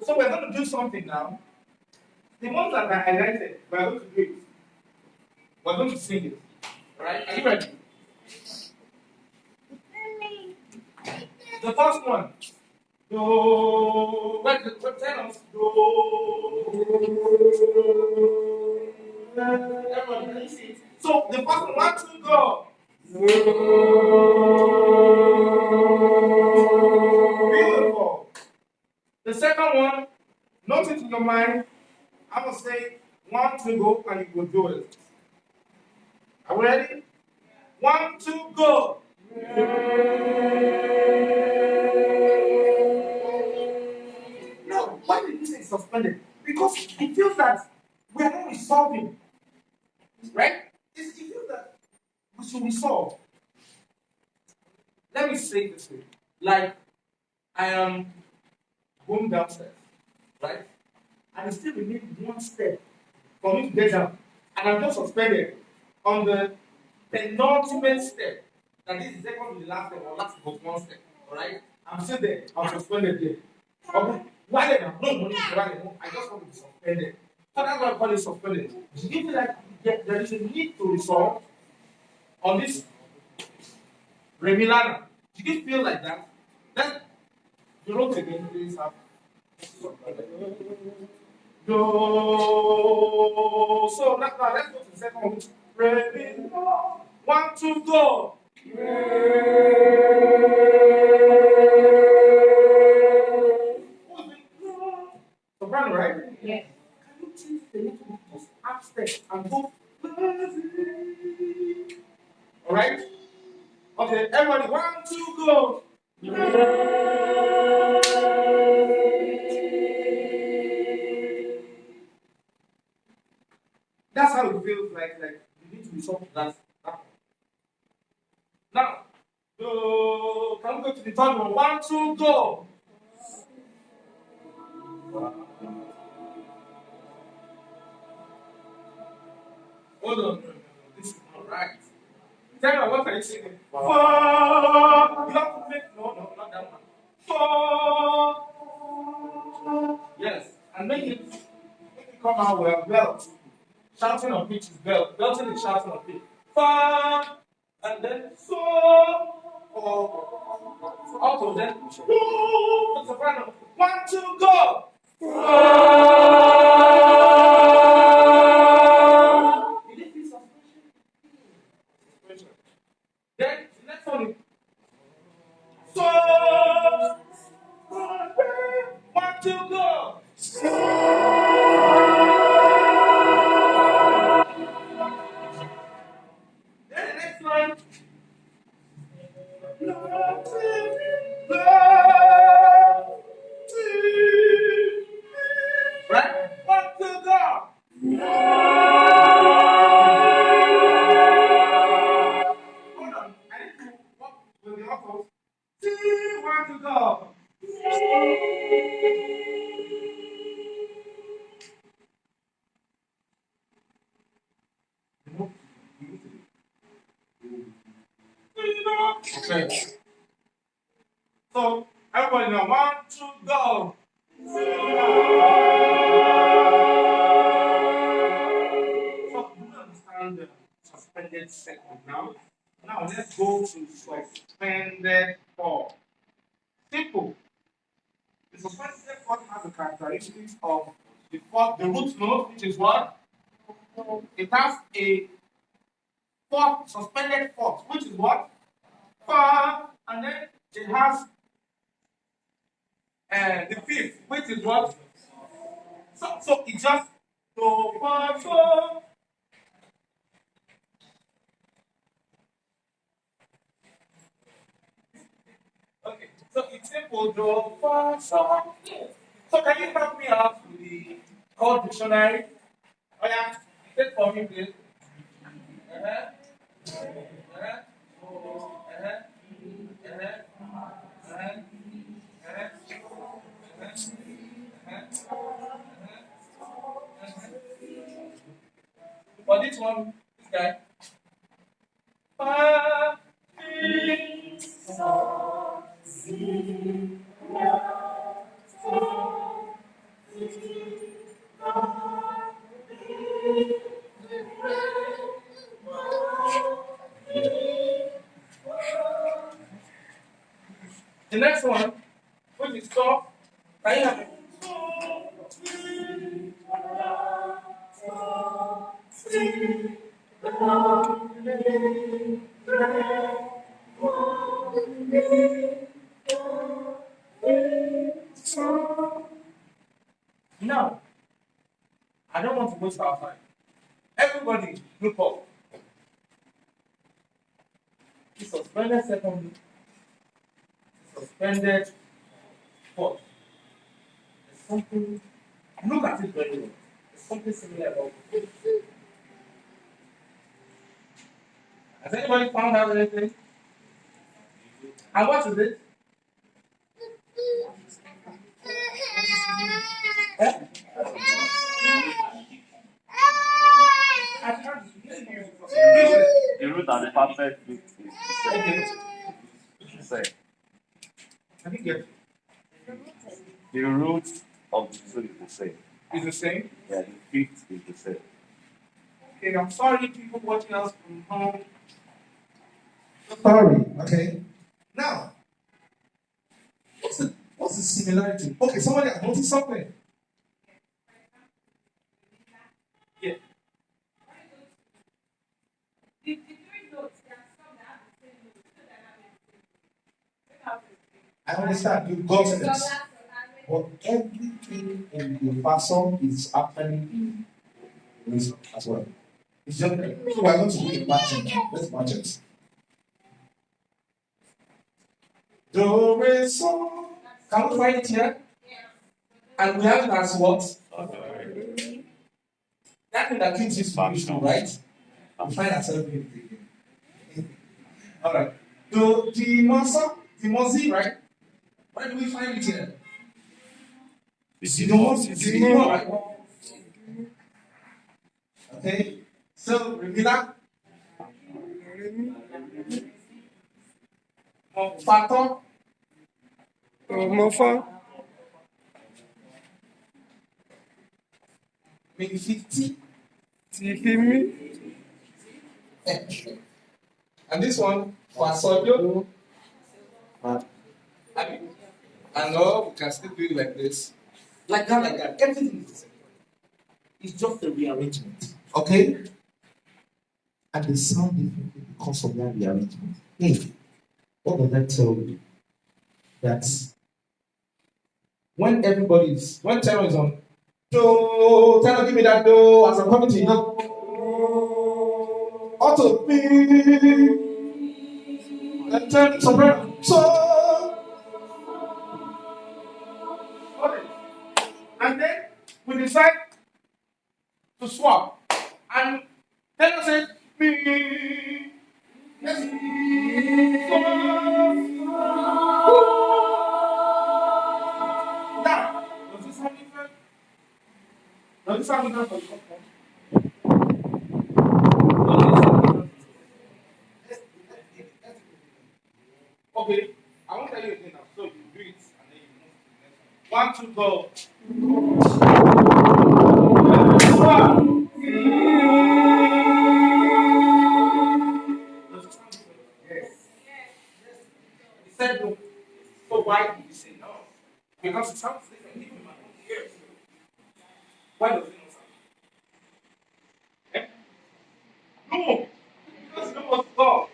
So we're going to do something now. The ones that I highlighted, we're going to do it. We're going to sing it. Alright? Are you ready? The first one. Do. Tell us. Do. Everybody, can you see it? So the first one, 1, 2, go. Beautiful. The second one, note it in your mind. I will say 1, 2, go, and you will do it. Are we ready? 1, 2, go. Now, why did you say suspended? Because it feels that we are not resolving. Right? It feels that we should resolve. Let me say it this way. Like, I am going downstairs, right? And it still remains one step for me to get down. and I'm just suspended on the penultimate step. That is the second to the last step, or last but one step. Alright? I'm still there. I'm suspended there. Okay. Why then? No money. Why then? I just want to be suspended. So that's why I call it suspended. Do you feel like there is a need to resolve on this Remilana? Do you feel like that? Then the notes again, please have. Do. So now let's go to the second one. Remilana. 1, 2, go. Soprano, right? Yes. Can you change the little bit of upstep and go? Alright? Okay, everybody, 1, 2, go. That's how it feels like you need to be something that. Now, can we go to the third one? 1, 2, go. Hold on. This is not right. Tell me what are you singing? You have to make no, not that one. Yes, and make it come out well. Belt. Shouting on pitch is belt. Belting is shouting on pitch. And then so. Auto then. Soprano. 1, 2, go. Did it feel suspension? Then the next one is so. 1, 2, go. Then the next one. Right? 1, 2, go. Hold on. I need to walk with the uncles. 2, 1, 2, go. Okay. So everybody now, 1, 2, go. So do you understand the suspended second now? Now let's go to suspended fourth. Simple. The suspended fourth has the characteristics of the root note, which is what? It has a fourth, suspended fourth, which is what? Fa, and then it has the fifth, which is what? So it just do, fa, so. Okay, so it's simple, do, fa, so. So can you help me out with the chord dictionary? Oh yeah, take for me, please. For this one, this guy. Fa, mi, so, si, la, so, si, la, mi, the next one, which is so, can you have it? Now, I don't want to waste our time. Everybody, look up. He suspended secondly. Suspended fourth. There's something. Look at it very well. There's something similar about it. Has anybody found out anything? And what is it? Eh? perfect fit is the same. Okay. It's the same. I think it The root of the two is the same. is the same. Yeah, the fit is the same. Okay, I'm sorry, people watching us from home. Sorry. Okay. Now, what's the similarity? Okay, somebody has noticed something. Yeah. I understand you've gotten it. But everything in the person is actually in reason as well. It's just so we're going to do a matching. Let's match it. Do, re, so. Can we find it here? And we have it as what? That thing that kids used to use to, right? We find ourselves in it. Alright. Do the Mosa, the Mozi, right? Where do we find it here? The right? Okay. So Remila. Fato. Mofa. Maybe 50. Tifimi. And this one, Fasodio. And no, we can still do it like this. Like that, like that. Everything is the same. It's just a rearrangement. Okay? And they sound differently because of that rearrangement. Hey, what does that tell you? That when Terror is on, do, Terror, give me that do, as I'm coming to you. Auto, and turn soprano. So, okay. And then we decide to swap. And Terror said, me. Yes. Now, does this sound different? Does this sound different for you? Okay, I won't tell you again now, so you do it and then you move to the next one. 1, 2, go. Does it sound different? Yes. He said no. So why did you say no? Because it sounds different even in my own ears. Why does it not sound different? No! Because you don't want to talk.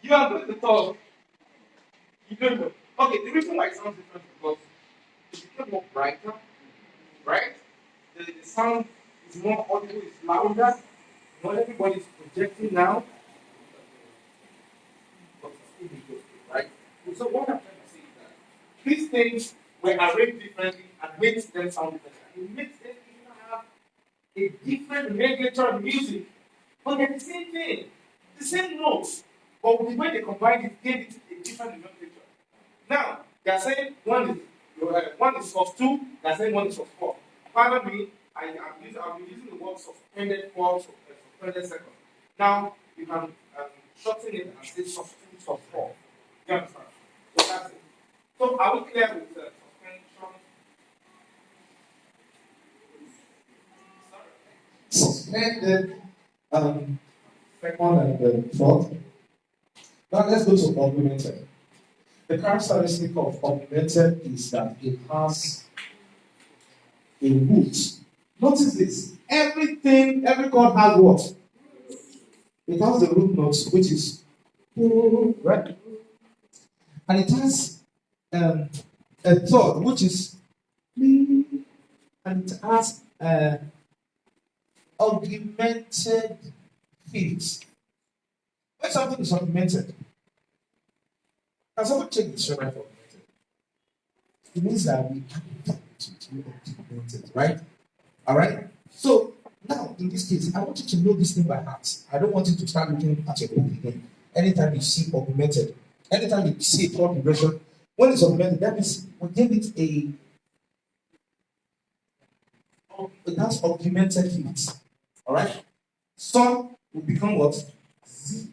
You are going to talk. You don't know. Okay, the reason why it sounds different is because it became more brighter, right? The sound is more audible, it's louder. Not everybody is projecting now. But it's still good, right? So what I'm trying to say is that these things were arranged differently and makes them sound different. It makes them even have a different regulator of music. But they're the same thing, the same notes. But the way they combined it gave it a different nomenclature. Now, they're saying one is source 2, they're saying one is source 4. Pardon me, I'll be using the word suspended form, suspended second. Now, you can shorten it and say source 2, source 4. You understand? So that's it. So, are we clear with suspension? Suspended, second and fourth. Now, let's go to augmented. The characteristic of augmented is that it has a root. Notice this. Every chord has what? It has the root notes, which is right? And it has a third, which is and it has augmented fifths. When something is augmented, can someone check the dictionary for augmented? It means that we can to augmented, right? All right. So now, in this case, I want you to know this thing by heart. I don't want you to start looking at your book again. Anytime you see augmented, anytime you see a third progression, when it's augmented, that means we give it it has augmented fifths. All right. Some will become what? Z.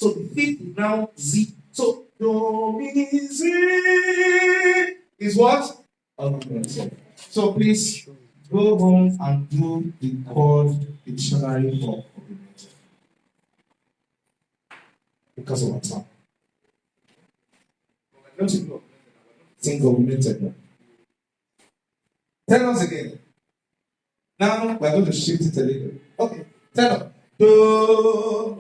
So the fifth is now Z. So do, mi, Z is what? Augmented. So please go home and do the chord dictionary for augmented. Because of our time. Don't you know? Think augmented now. Tell us again. Now we're going to shift it a little. Okay. Tell us. Do.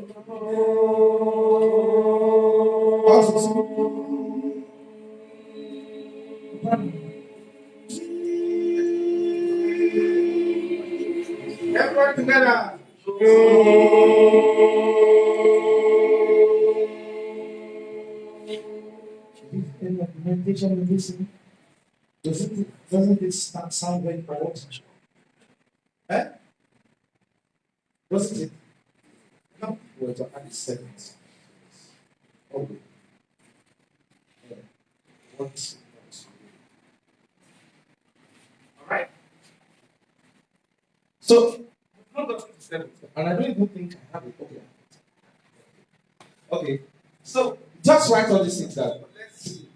Everyone together. Meditation listening. Doesn't it sound very odd? Eh? Doesn't it? No. We're to add 7. Okay. Yeah. Once. Alright. So, I'm not going to 7. And I don't even think I have it. Okay. Okay. So, just write all these things down. Let's see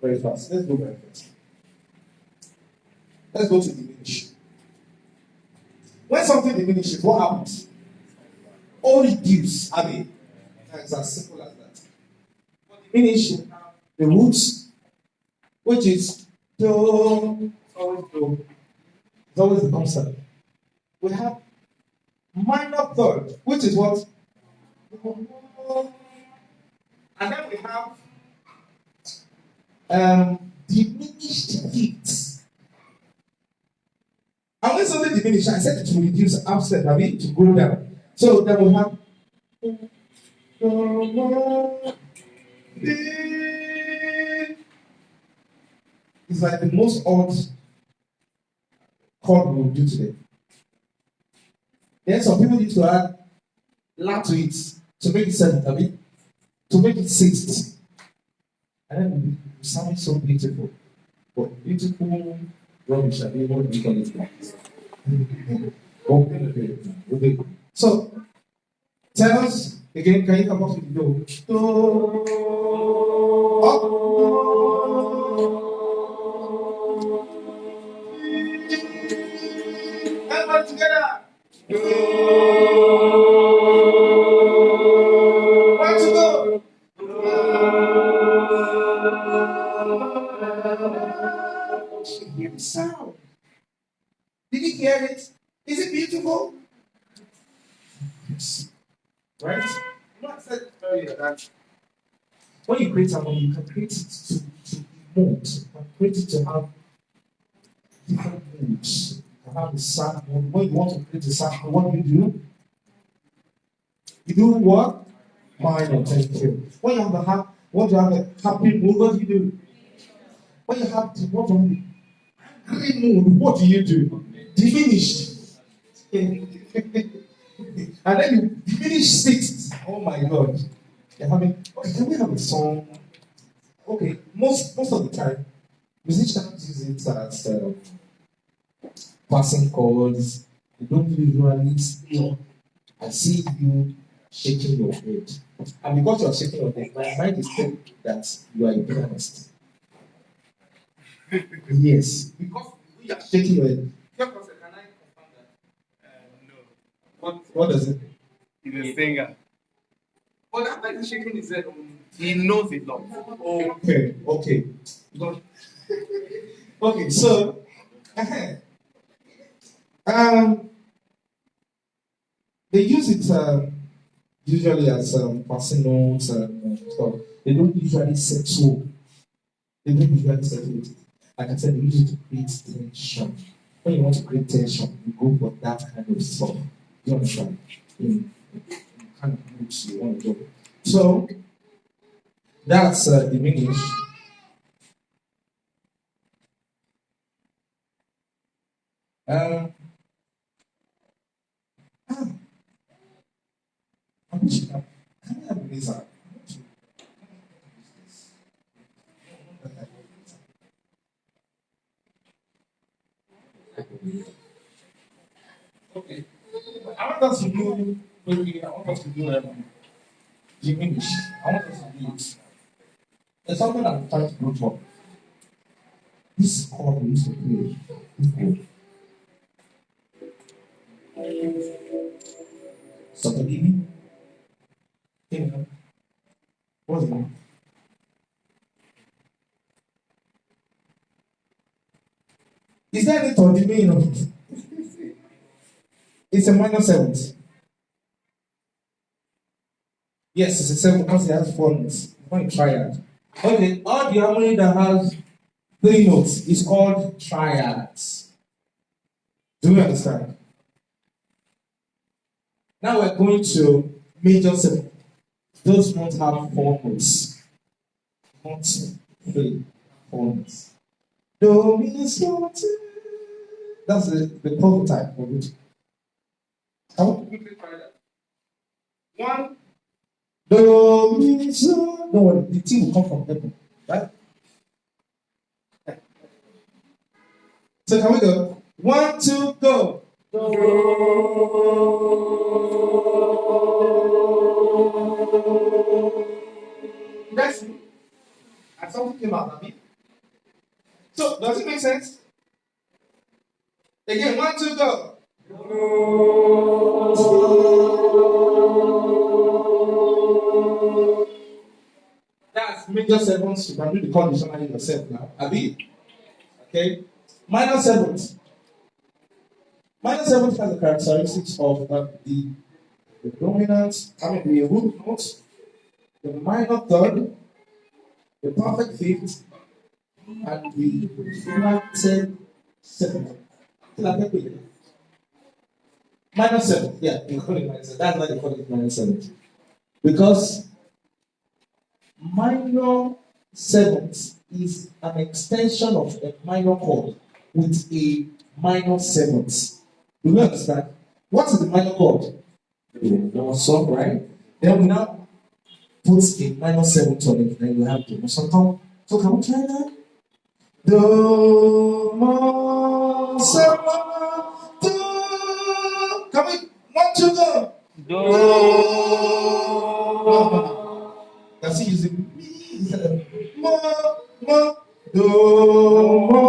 very fast. Let's go very fast. Let's go to diminish. When something diminishes, what happens? Or reduce. I mean, it's as simple as that. For diminish, the roots, which is do, always do. It's always the constant. We have minor third, which is what? And then we have diminished fifths. And when something diminished, I said it will reduce upstep, I mean to go down. So then we have it's like the most odd chord we'll do today. Then some people need to add la to it to make it 7th, I mean, to make it 6th. And then it sounds so beautiful. But beautiful rubbish, I mean, what do you call it? Okay. So, tell us again, can you come up with the do? Do. Up. Everyone together. Do. One to go. Hear the sound. Did you hear it? Is it beautiful? Yes. Right? You know, I said earlier that when you create harmony, you can create it to emote. You can create it to have different moods. You can have the sad mood. When you want to create a sad mood, what do? You do what? Minor, thank you. When you have a happy mood, what do? When you have the what on the angry mood, what do? Diminished. And then you finish 6th. Oh my God. You're having, okay, can we have a song? Okay, most of the time, musicians use it as passing chords. You don't usually still. I see you shaking your head. And because you're shaking your head, my mind is telling me that you are a pianist. Yes. Because you are shaking your head. Can I confirm that? No. What does it mean? He's a singer. But after he's shaking his head, He knows it not. okay. Okay, so they use it usually as passing notes and stuff. They don't usually settle. It. Like I said, they use it to create tension. When you want to create tension, you go for that kind of stuff. You understand? In kind of moods you want to go. So that's diminished. I wish can we have Lisa? Okay. I want us to do maybe I want us to do Diminish. I want us to do it. There's something I'm trying to go for. This chord we used to play before. Somebody, what's the name? Is there any third meaning of it? It's a minor seventh. Yes, it's a seventh because it has 4 notes. One triad. Okay, all the harmony that has 3 notes is called triads. Do you understand? Now we're going to major 7. Those notes have 4 notes. Not 3, 4 notes. Do, mi, so, ti. That's the prototype of it. I want to quickly try that. 1, do, mi, so. Don't worry, the T will come from heaven, right? So can we go? 1, 2, go. That's it. And something came out of it. So does it make sense? Again, 1, 2, go. That's major 7s. You can do the chord dictionary yourself now. Abi? Okay. Minor 7th. Minor 7th has the characteristics of the dominant, the root note, the minor third, the perfect fifth, and the flatted seventh. Minor 7th, yeah, you call it minor 7th. That's why they call it minor 7th. Because minor 7th is an extension of a minor chord with a minor 7th. Do you understand? What is the minor chord? The song, right? Then we now put a minor 7th on it, then you have the song. So can we try that? Do, mo, so, do. Can we? 1, 2, go. Do. Can see using me instead of mo, do, mo.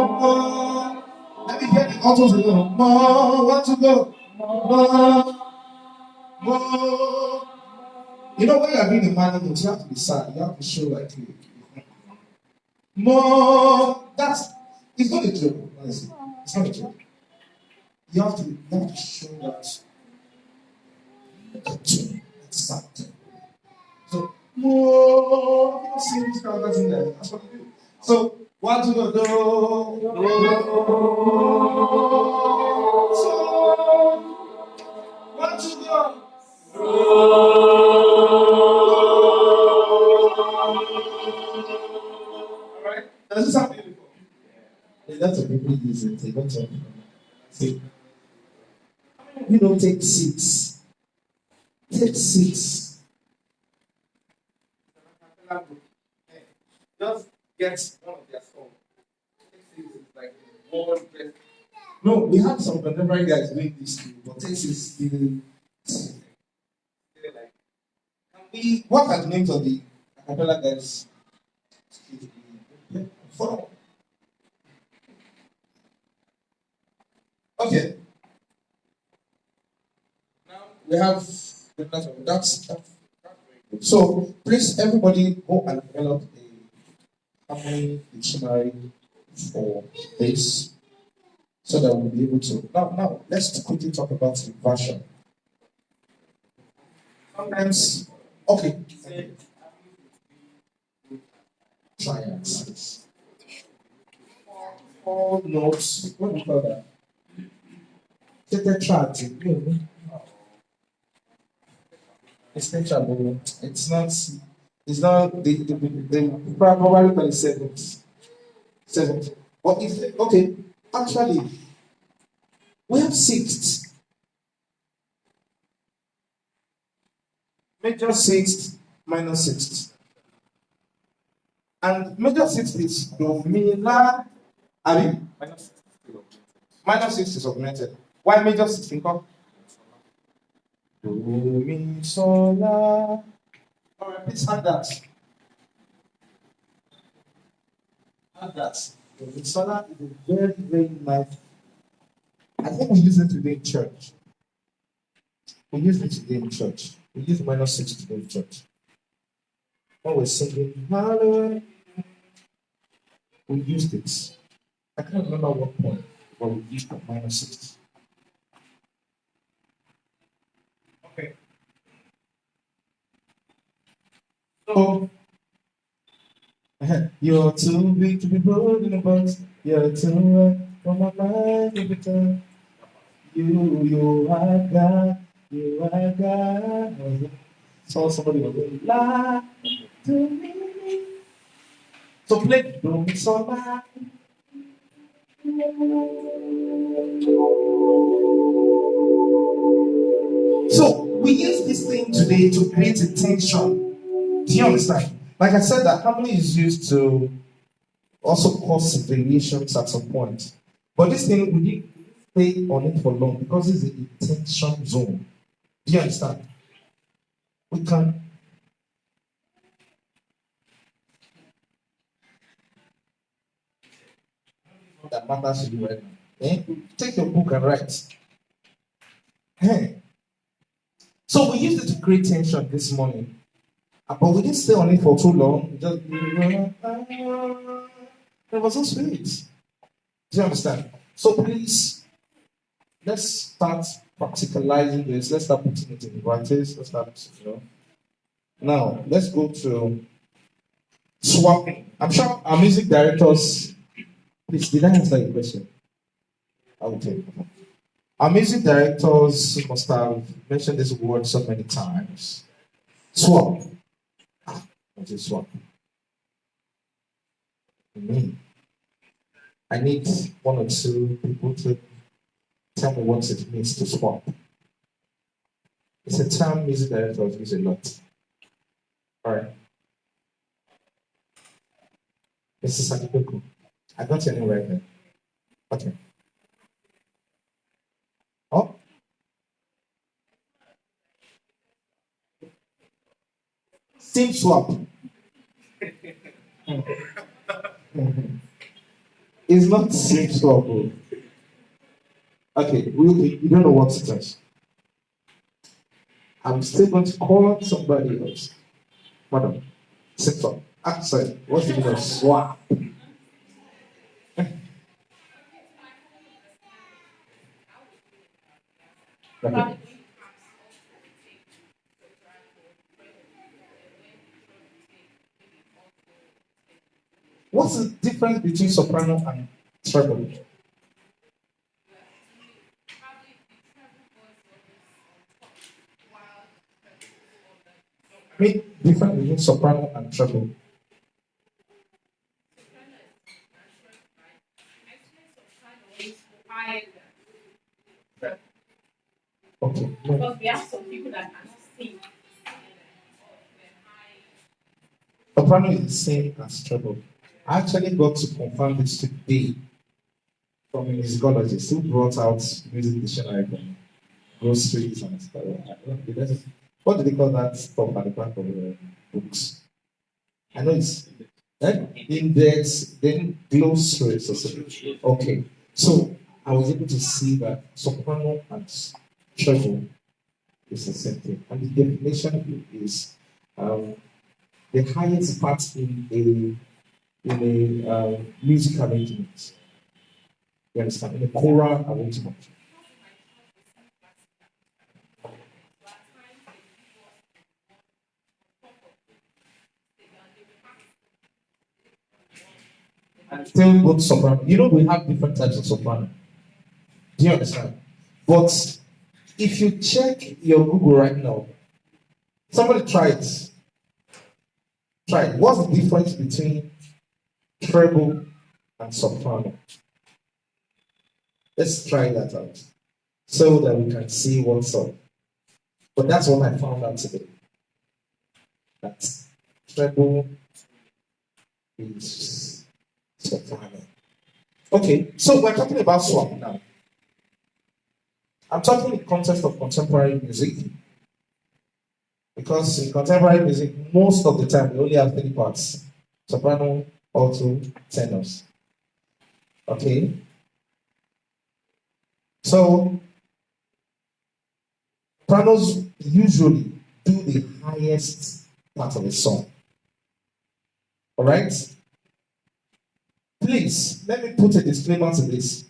Let me hear the autos again. Mo, 1, 2, go. Mo. You know when you are doing the minor notes, you have to be sad. You have to show like you. More. It's not a joke, honestly. It's not a joke. You have to show that the tune. It's something. So more. You don't see these characters in there. That's what you do. So 1, 2, go. Do. So 1, 2, go. Alright? Does this sound beautiful? A lot of people use it. A lot of people. See, we don't take 6. Take 6. Just get one of their songs. Take 6 is like the world best. No, we have some contemporary guys doing this too, but take 6 is still like. What are the names of the acapella guys? Four. Okay. Now we have the class of that's very good. So please everybody go and develop a harmony dictionary for this so that we'll be able to now let's quickly talk about inversion. Sometimes okay. Triads. 4 notes. What do you call that? Tetrad. It's tetrad. It's not the probably call it 7th. But if okay, actually we have 6th. Major 6th, minor 6th. And major 6th is do, mi, la. Abi? Minor 6th is augmented. Why major 16 come? Do, mi, so, la. All right, please have that. Have that. The solar is a very, very nice. I think we use it today in church. We use it today in church. We use minor 6 today in church. When we're singing, hallelujah, we used it. I can't remember what point, but we used the minor 6. Okay. So, you're too big to be put in a box. You're too right for my mind every time. You are God. You are God. Saw somebody was going, lie to me. So play, don't be so loud. So we use this thing today to create a tension. Do you understand? Like I said, that harmony is used to also cause variations at some point. But this thing, we didn't stay on it for long because it's a tension zone. Do you understand? We can. That matters to you right now. Eh? Take your book and write. Hey. So we used it to create tension this morning. But we didn't stay on it for too long. It was so sweet. Do you understand? So please, let's start practicalizing this. Let's start putting it in practice. Let's start, Now, let's go to swapping. I'm sure our music directors, please, did I answer your question? I will tell you. Our music directors must have mentioned this word so many times. Swap. What is swap? I need one or two people to tell me what it means to swap. It's a term music directors use a lot. All right. Mrs. Sakipoku, I got your name right there. Okay. Oh. Sim swap. It's not sim swap. Okay, you don't know what it is. I'm still going to call on somebody else. Madam, sim swap. Sorry, what's the meaning of swap? Okay. What's the difference between soprano and treble? Make difference between soprano and treble. Okay. Because we have some people that cannot sing. Soprano is the same as treble. I actually got to confirm this today from a musicologist who brought out music dictionary from groceries and stuff. What do they call that stuff at the back of the books? I know it's index, then glossaries or something. Okay, so I was able to see that soprano and treble is the same thing, and the definition is the highest part in a music arrangement. You understand? In a choral arrangement. And still both soprano. You know, we have different types of soprano. Do you understand? But if you check your Google right now, somebody try it. Try it. What's the difference between treble and soprano? Let's try that out so that we can see what's up. But that's what I found out today. That treble is soprano. Okay, so we're talking about swap now. I'm talking in the context of contemporary music. Because in contemporary music, most of the time we only have three parts: soprano, alto, tenors. Okay? So sopranos usually do the highest part of the song. Alright? Please, let me put a disclaimer to this.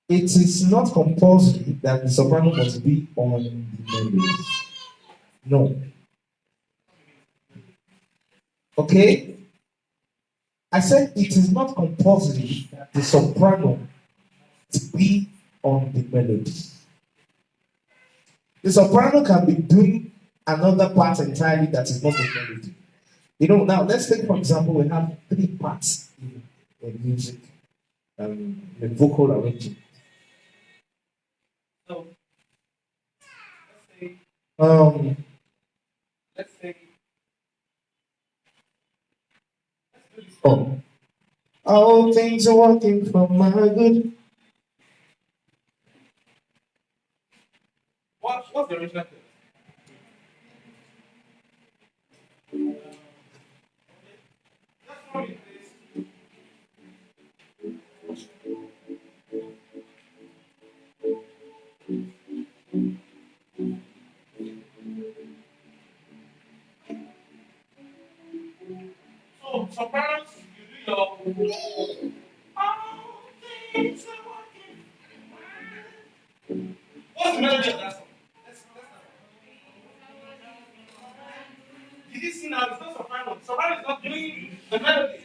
It is not compulsory that the soprano must be on the melody. No. Okay? I said it is not compulsory that the soprano to be on the melody. The soprano can be doing another part entirely that is not the melody. You know, now let's take, for example, we have three parts in music, the vocal arrangement. So, let's say, Oh, all things are working for my good. what's the original thing? So, sopranos, you do your. All things are working. What's the melody of that song? Did you see now? It's not soprano. Soprano is not doing the melody.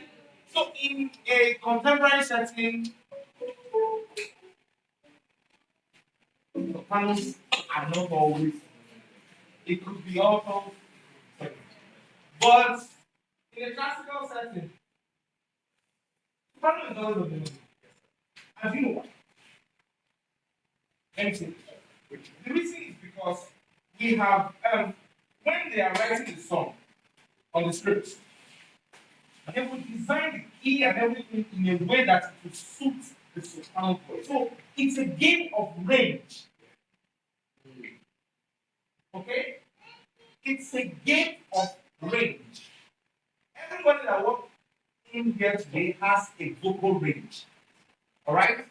So, in a contemporary setting, sopranos are not always. It could be also. But in a classical setting, soprano is always the melody. And you know what? Let me say this. The reason is because we have, when they are writing the song on the script, they will design the key and everything in a way that it will suit the soprano voice. So it's a game of range. Okay? It's a game of range. Everybody that works in here today has a vocal range. Alright?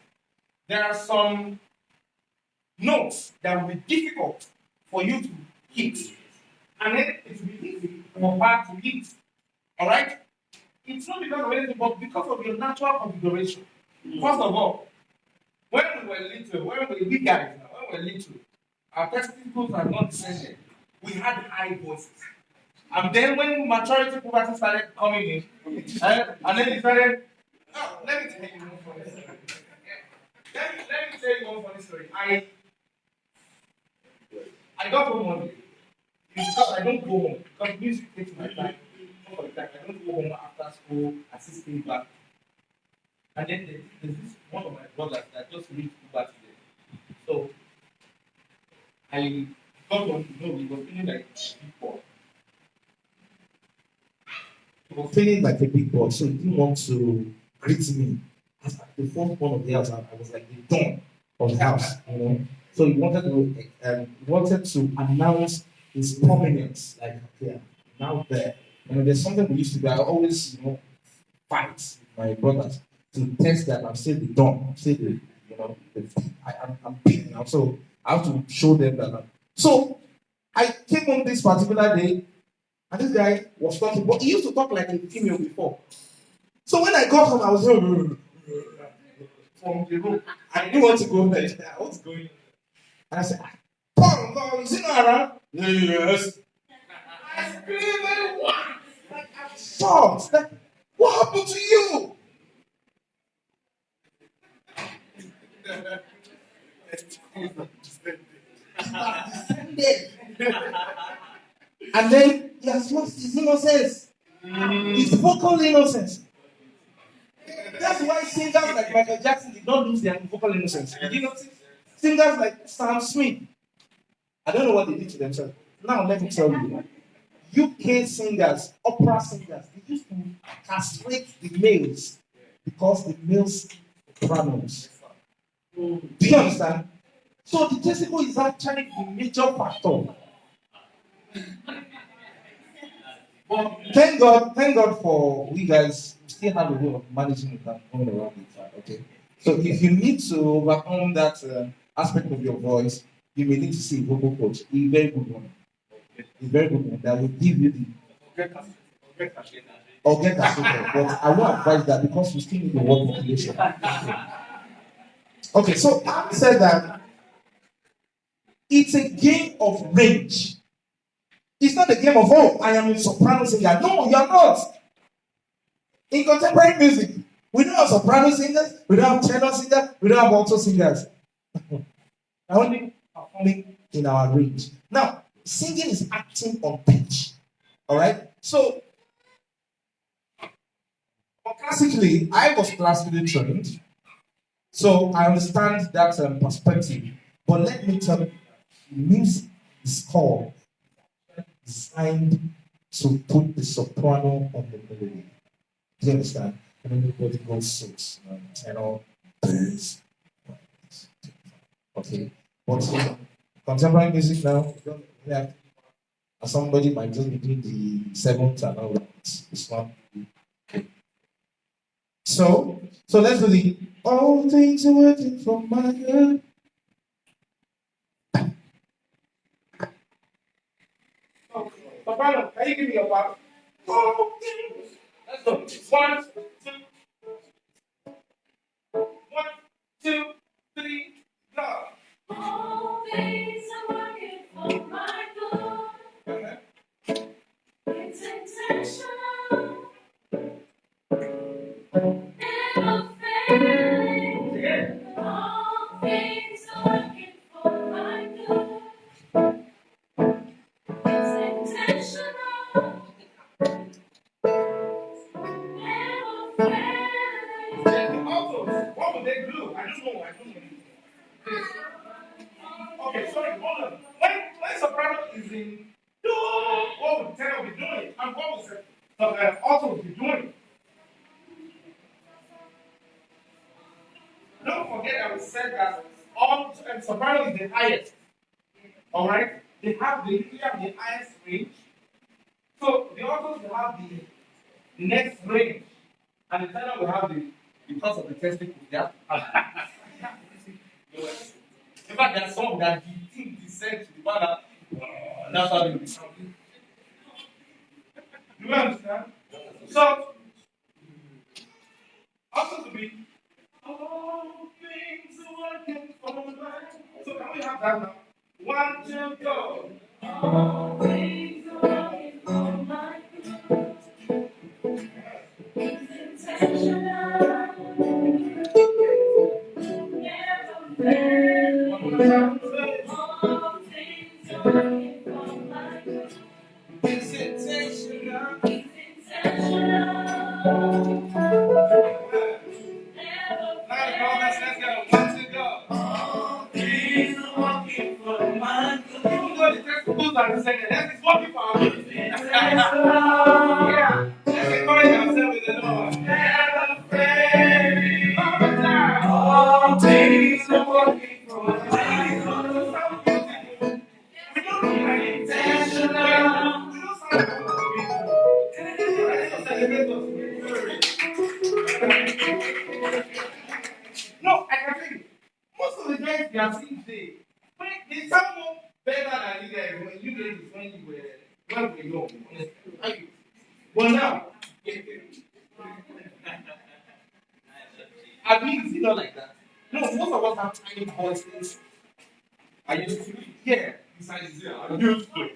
There are some notes that will be difficult for you to hit. And then it will be easy for part to hit. Alright? It's not because of anything, but because of your natural configuration. First of all, when we were little, we guys, when we were little, our testicles are not descended. We had high voices. And then when maturity puberty started coming in, and then it started, let me tell you one funny story. Let me tell you one funny story. I got home one day. It's because I don't go home. Because music takes my time. I don't go home after school, assisting back. And then there's this one of my brothers that just reached puberty there. So I got home, he was feeling like a big boy. He was feeling like a big boy, so he didn't want to greet me. As the first one of the house, I was like the dawn of the house, you know. So he wanted to announce his prominence, like, okay, now there. You know, there's something we used to do. I always, fight with my brothers to test that I'm still the dawn, I'm still the, I'm big now. So I have to show them that. So I came on this particular day, and this guy was talking, but he used to talk like a female before. So when I got home, I was from the room. I didn't want to go there. What's going on? And I said, Paul, is he not around? Yes. I screamed, what? Like, I'm shocked. Like, what happened to you? And then he has lost his innocence. His vocal innocence. That's why singers like Michael Jackson did not lose their vocal innocence. Did you notice? Singers like Sam Smith, I don't know what they did to themselves. Now let me tell you. UK singers, opera singers, they used to castrate the males because the males are sopranos. Do you understand? So the testicle is actually the major factor. Well, thank God for we guys still have a way of managing it and going around it. Okay. So if you need to overcome that aspect of your voice, you may need to see a vocal coach, a very good one, a very good one that will give you the or get castrated. But I won't advise that because you still need the word population. Okay, so having said that, it's a game of range. It's not a game of I am a soprano singer. No, you are not. In contemporary music, we don't have soprano singers, we don't have tenor singers, we don't have alto singers. They're only performing in our range. Now, singing is acting on pitch. All right? So, classically, I was classically trained. So, I understand that perspective. But let me tell you, music is called designed to put the soprano on the melody. Do you understand? And everybody goes six, tenor, bass. Okay. But contemporary music now, somebody might just be doing the seventh and all that. It's not. Okay. So let's do the all things are working for my good. Soprano, can you give me a part? All things. Let's go. 1, 2, 1, 2, 3, go. All things are working for my good. It's intentional, never failing. All things are working for my good. It's intentional, never failing. Also, what would they do? I don't know. Okay, sorry, hold on. When soprano is in do, what would tenor be doing? And what would alto be doing? Don't forget that we said that all soprano is the highest. Alright? They usually have the highest range. So the altos will have the next range. And the tenor will have because of the testing we have. In fact, there are some that the thing descends to the banner. That's how they will be sounding. Do you understand? So, also to be all things are working for my. So can we have that now? 1, 2, go. All things are working for my good. It's intentional, never failing. All things are working for my good. It's intentional. It's intentional, Now the never let's go. 1, 2, go. all things are working for my good. Even though the testicles are the same, that is working for our good. Intentional, Yeah. Let's encourage ourselves with the Lord. Never fail. One more time. all things are working for my We good. don't sound beautiful. We don't look like it. Intentional, We don't sound beautiful. Let's celebrate us. No, I can tell you. Most of the guys we are seeing today, they sound more better than you guys when you guys when you were young. Honestly. But now, I mean, it's not like that. No, most of us have tiny voices. I used to. Yeah. Besides zero. I used to.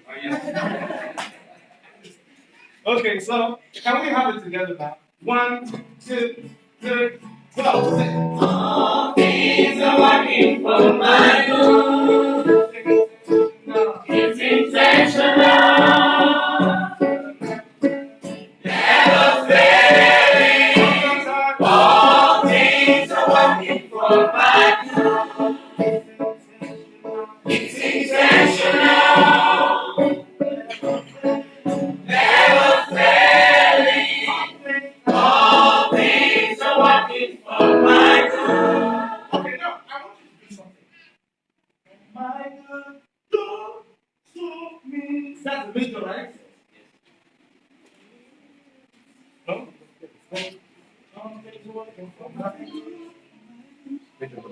Okay, so can we have it together now? 1, 2, 3, go. all things are working for my good. It's intentional, never failing. All things are working for my good. It's intentional, never failing. All things are working for my good. Okay, now I want you to do something. My good, do to me. That's the major, right? But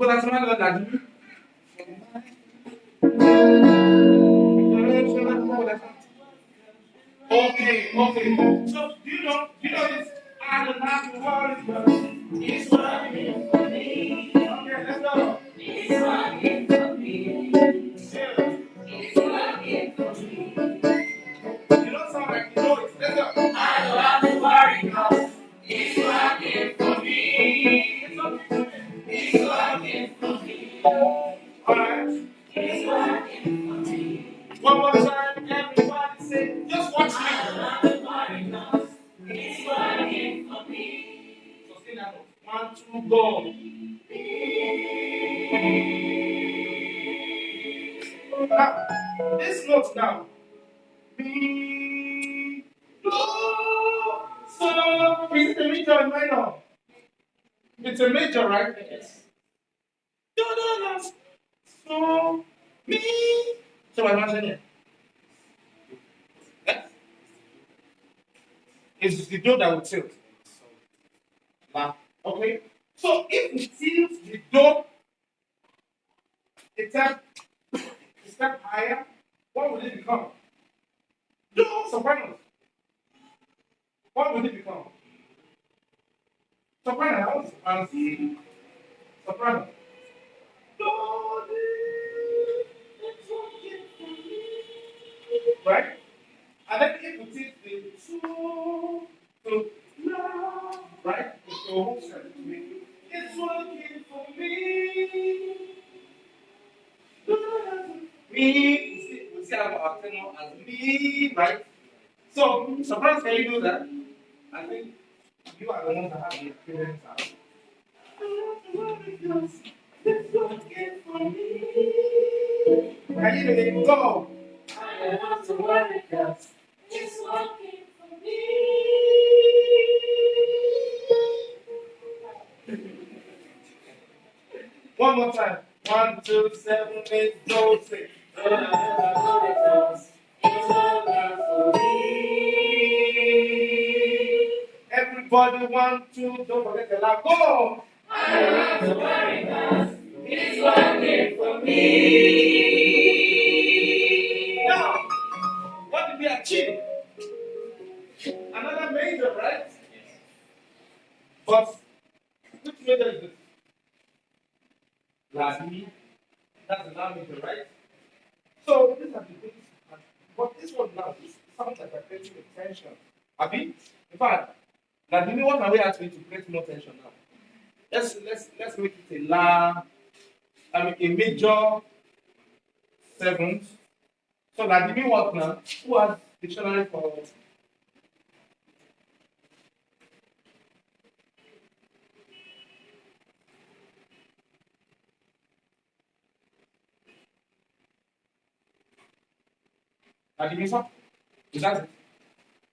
that's not that. Okay. So you know this. I don't have to worry because it's working for me. Okay, let's go. It's working for me. Yeah. It's working for me. You don't sound like you know it. Let's go. I don't have to worry 'cause it's working for me. It's okay. It's working for me. All right. It's working for me. One more time, everybody say, just watch I don't me. have to worry 'cause it's working for me. So say that. 1, 2, go. Now, this note now. Mi, do, so. Is it a major or minor? It's a major, right? Yes. Do, do, do, so, mi. So I'm answering it. Yes? It's the do that will tilt. Now, okay. So if we tilt the do a step higher, what will it become? Do soprano. What will it become? Soprano. How is soprano? Soprano. Do, right? And then if we take the two to la, right? It's the whole sentence. It's working for me. Me, we see our tenor as me, right? So, sometimes can you do that? I think you are the ones that have the experience. It's working for me. Can you do it? Go. I don't have to worry 'cause it's working for me. One more time. 1, 2, 7, 8, go, 6. I don't have to worry 'cause it's working for me. Everybody, 1, 2, don't forget the laugh. Go! I don't have to worry 'cause it's working for me. Now, what did we achieve? Another major, right? But which major is this? La Mi. That's the La major, right? So these are the things. But this one now is sounds like a creating a tension. Abi, in fact, La Mi, what are we asking to create more tension now? Let's make it a La. I mean a major seventh. So La Mi what now? Who has dictionary for? La diminution? Is that it?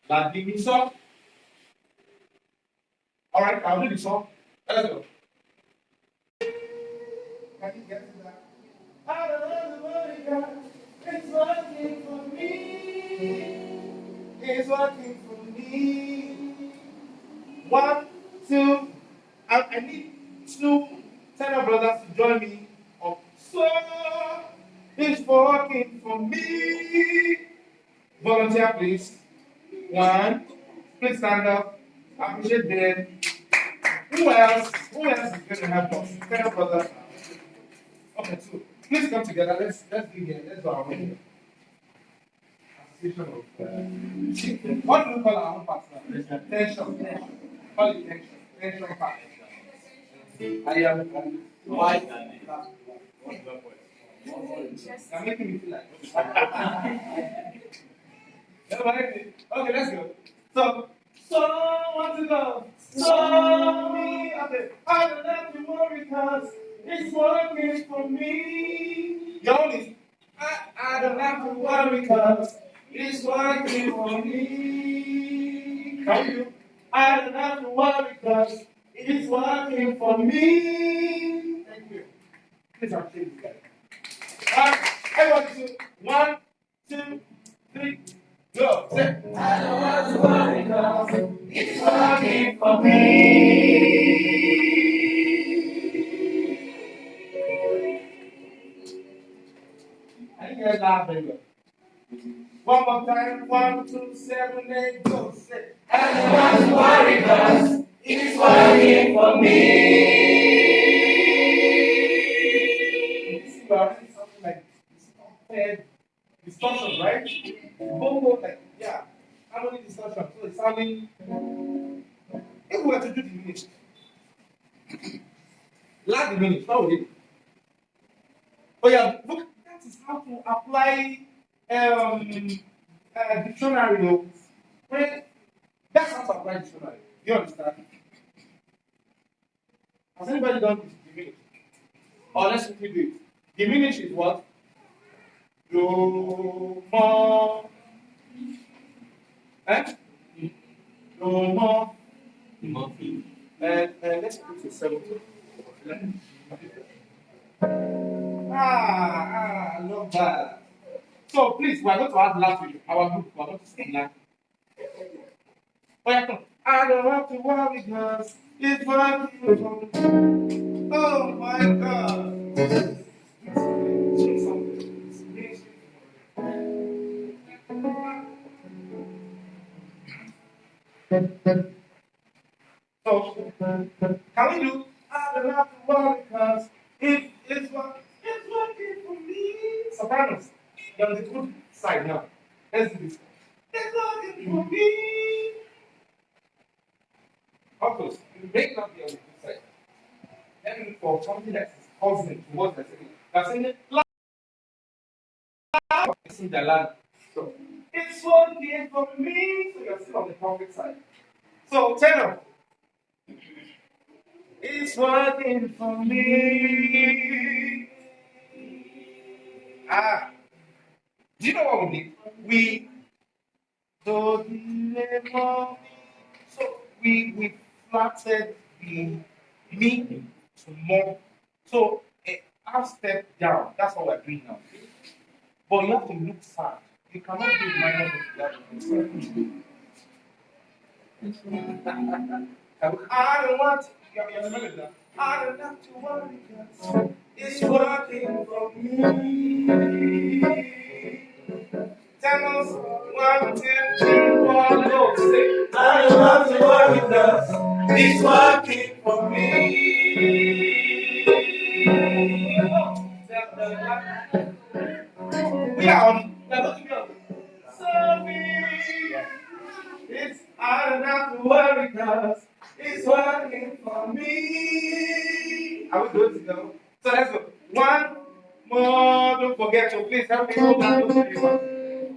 La diminution? Alright, I'll do the song. Let's go. Can you get to that? I don't know the word God. It's working for me. It's working for me. 1, 2. I need 2 tenor brothers to join me. Oh, so it's working for me. Volunteer, please. 1. Please stand up. I appreciate them. Who else? Who else is going to help us? Tenor brothers. Okay, 2. Please come together. Let's do here. Let's do our own association of. What do we call our own partner? Tension. Call it tension. Tension part. I am white. You're making me feel like. Okay, let's go. So want to go. So me. Okay. I don't have to worry because it's working for me. Y'all is. I don't have to worry because it's working for me. Can you? I don't have to worry because it's working for me. Thank you. Please appreciate it, guys. Everyone, 1, 2, 3. Go. Say. I think you're laughing. One more time. 1, 2, 7, 8, go. Say. This is something like distortion, right? Both like, yeah. Harmony distortion. So it's sounding. If we were to do diminished, last diminished, how would it? Oh yeah, look, that is how to apply dictionary. No, when that's how to apply dictionary. You understand? Has anybody done diminish? Or let's quickly do it. Diminish is what? No more. Eh? No more. Let's put it 70. I love that. So please, we are going to add last week. Our group, we are going to sing last. Oh yeah, come. I don't have to worry because it's working for me. Oh my God. So, can we do? I don't have to worry because it's working for me. Sopranos, you're on the good side now. Let's do this. It's working for me. Of course, you may not be on the good side. Let me look for something that is causing to what they're saying. They're saying it loud. It's in the land. So, it's working for me. So, you're still on the perfect side. So, tenor. It's working for me. Do you know what we did? We do the so we flatted the me to more. So a half step down. That's what we're doing now. But you have to look sad. You cannot do minor notes. I don't want to. You're remember that. I don't have to worry because it's working for me. Tell us 1, 2, 3, 4, go. Say, I don't have to worry because it's working for me. We are on. We are going to be on. So it's I don't have to worry because it's working for me. Are we good to go? So let's go. One more. Don't forget to please help me hold that.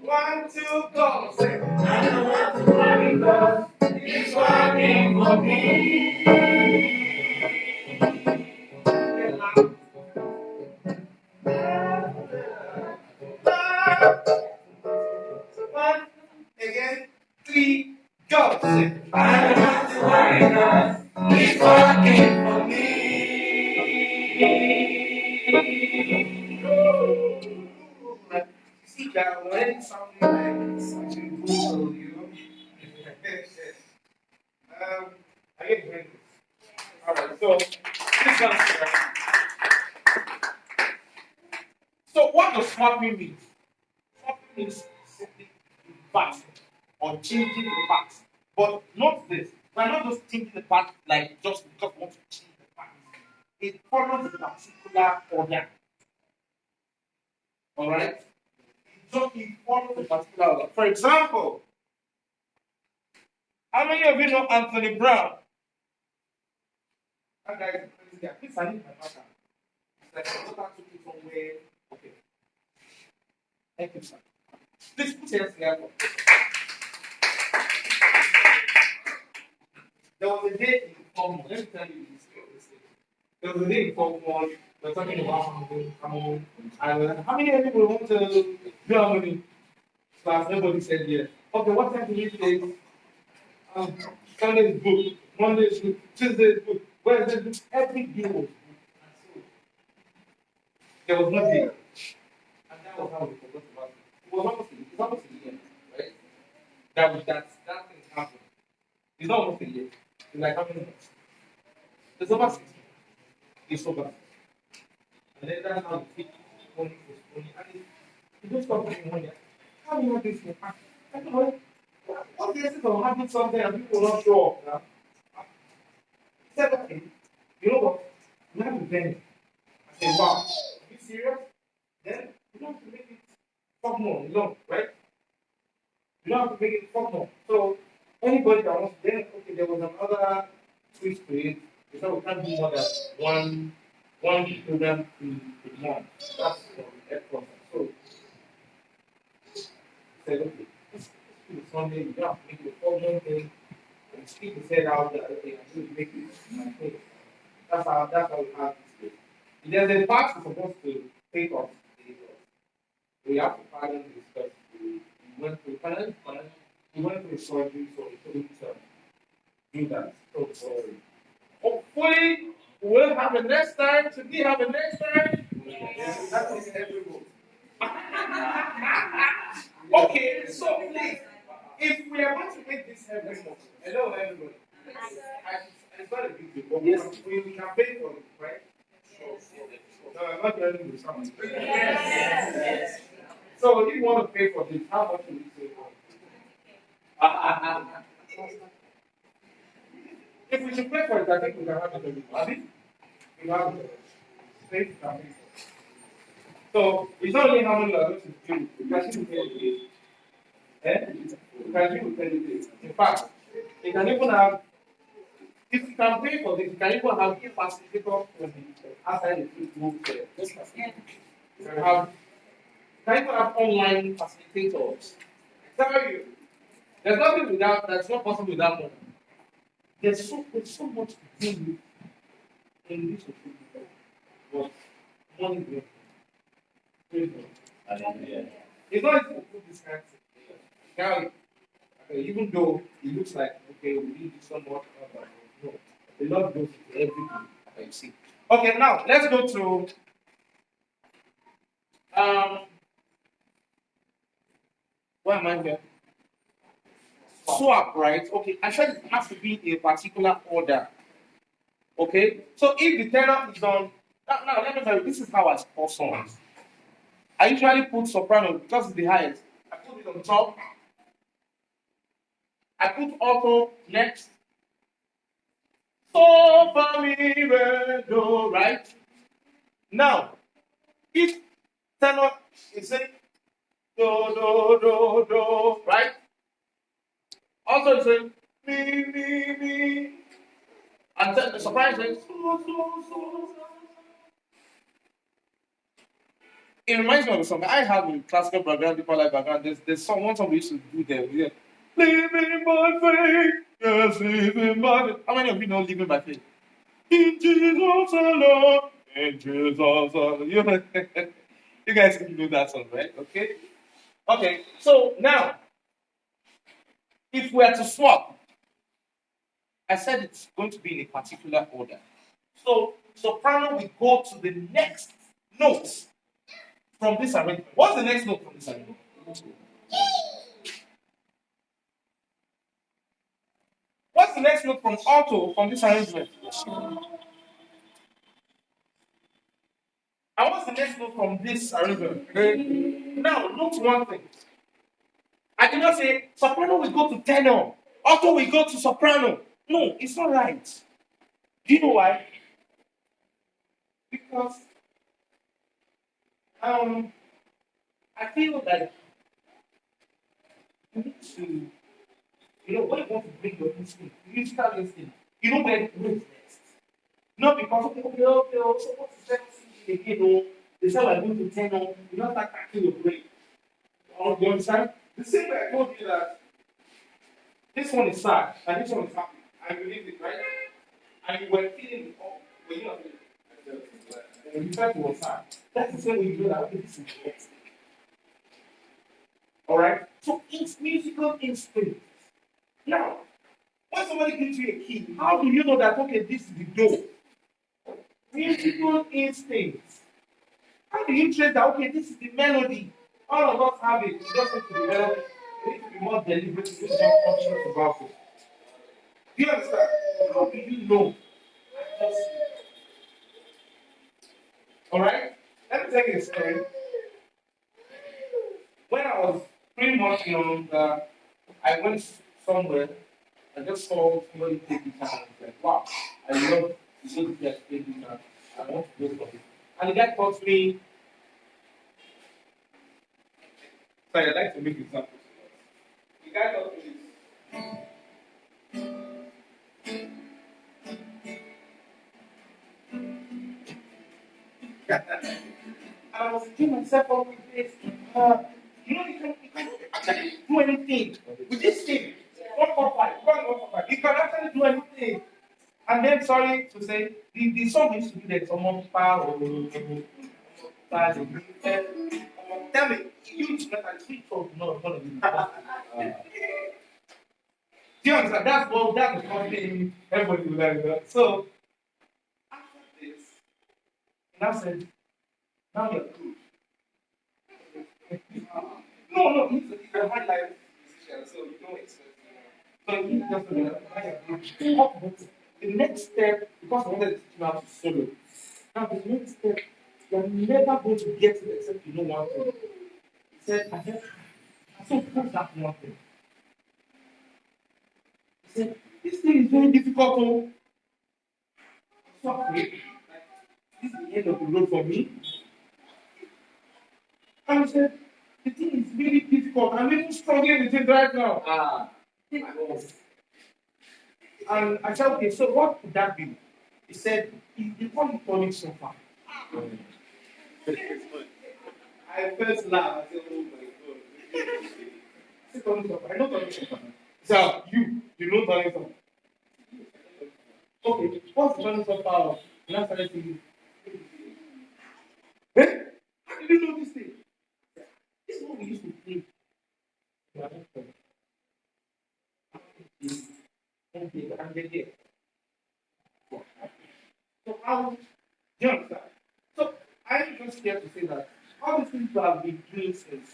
1, 2, go. Say, I don't have to worry because it's working for me. One, again, 3, go. Say, I don't have to worry because it's working for me. See that when something like such a brutal, you know. I get it. Alright, so this one. So what does swapping mean? Swapping means simply reversing or changing the path. But not this. We're not just changing the path like just because we want to change the path. It follows a particular order. Alright? It follows a particular order. For example, how many of you know Anthony Brown? That guy is a crazy guy. Please, I need my matter. It's like, what took you somewhere? Okay. Thank you, sir. Please put your hands together. There was a day in Form 1. Let me tell you this thing. There was a day in Form 1. We're talking about harmony. And how many people want to do harmony? Class, nobody said yes. Okay, what time do you take? Sunday is book. Monday is book. Tuesday is book. Wednesday is book. Every day was book. There was no day. And that was how we forgot about it. It was almost the end, right? that thing happened. It's not almost a year. It's like how many months? It's over 6 months. It's over. And then that's how the money is money. And you don't stop making money. How do you want this to happen? I don't know. What the essence of having something and people will not show up? Now? Said, okay, you know what? You have to bend it. I said, wow, are you serious? Then you don't have to make it 4 more, you don't, right? You don't have to make it 4 more. So anybody that wants to then okay, there was another twist to it. We said we can't do more than one program a month. That's the head process. So said, okay, this is Sunday, you don't have to make it a 4 more thing. And speak his head out that okay, I'm going to make it my thing. That's how we have this. There's a part we're supposed to take off. We have to pardon this because we went through finance, we went through surgery, so we couldn't do that. So sorry. Hopefully, we'll have a next time. Should we have a next time? Yes. That is every month. Okay, so please, if we are going to make this every month, hello everybody. It's not a big deal, but yes, we can pay for it, right? No, I'm not joining with someone. Yes. So if you want to pay for this, how much will you pay for it? If we should pay for it, I think we can have it every month. We have it. Pay for it. So it's not only how many we are going to do, we can still pay it. We can still pay it. In fact, you can even have, if you can pay for this, you can even have a facilitator from the outside the field move there. You can even have online facilitators. I tell you, there's nothing without that's not possible without money. There's so much to do with in this society, but money is not. It's not easy to put this kind of thing. Now, even though it looks like okay, we need this somewhat, no, the Lord goes to everything that you see. Okay, now let's go to where am I here? Swap, right? Okay, I said it has to be in a particular order. Okay, so if the tenor is on now let me tell you, this is how I score songs. I usually put soprano because it's the highest. I put it on top. I put alto next. So fa mi re do, right? Now, if tenor is saying do, right? Also, it's saying me, and then the soprano is saying so. It reminds me of a song I have in classical background, deeper life background. There's one song we used to do there. Yeah. Living by faith, yes, living by faith. How many of you know living by faith? In Jesus alone, in Jesus alone. You guys can do that song, right? Okay. Okay. So now, if we are to swap, I said it's going to be in a particular order. So soprano will go to the next note from this arrangement. What's the next note from this arrangement? What's the next note from alto from this arrangement? And what's the next note from this arrangement? Now, note one thing. I did not say soprano will go to tenor, alto will go to soprano. No, it's not right. Do you know why? Because I feel that you need to, when you want to bring your instinct, musical instinct, you know where to go next. Not because, okay, so what's the second thing again? No, they say we're going to turn on, you don't start cracking your brain. You understand? The same way I told you that this one is sad and this one is happy. And you believe it, right? And you were feeling it all. When you are feeling it, when you felt it was sad. That's the same way you know that, okay, this is the next. Alright? So it's musical instinct. Now, when somebody gives you a key, how do you know that, okay, this is the door? Musical instincts. How do you trace that, okay, this is the melody? All of us have it. We just need to develop We need to be more deliberate, we need to be more conscious about it. Do you understand? How do you know? Alright? Let me tell you a story. When I was pretty much young, I went somewhere. I just saw somebody play guitar and I was like, wow, I love to go to that play guitar. I want to go for it. And the guy taught me. Sorry, I like to make examples. The guy taught me this. And I was thinking myself up with this. You can't actually do anything with this thing. 145, 145. You can actually do anything. And then, sorry to say, the song used to be that someone power. Tell me, you should not actually talk, no, one of you. Do you understand? That's the one thing everybody will learn. So, after this, he now said, now you're good. No, he's a high life musician, so you don't expect it. So he just said, the next step, because I wanted to teach him how to solo. Now, the next step, you're never going to get it except you know one thing. He said, I so prove that one thing. He said, this thing is very difficult. Oh. So afraid. This is the end of the road for me. And I said, the thing is really difficult. I'm even struggling with it right now. And I said, okay, so what could that be? He said, you call it tonic sulfur. I first laughed. I said, oh my God. I said, tonic sulfur. I know tonic sulfur. So, you know tonic sulfur. Okay, what's the tonic sulfur? And I started thinking, eh? How did you know this thing? This is what we used to play. So how do you understand? So I'm just here to say that all these things you have been doing since,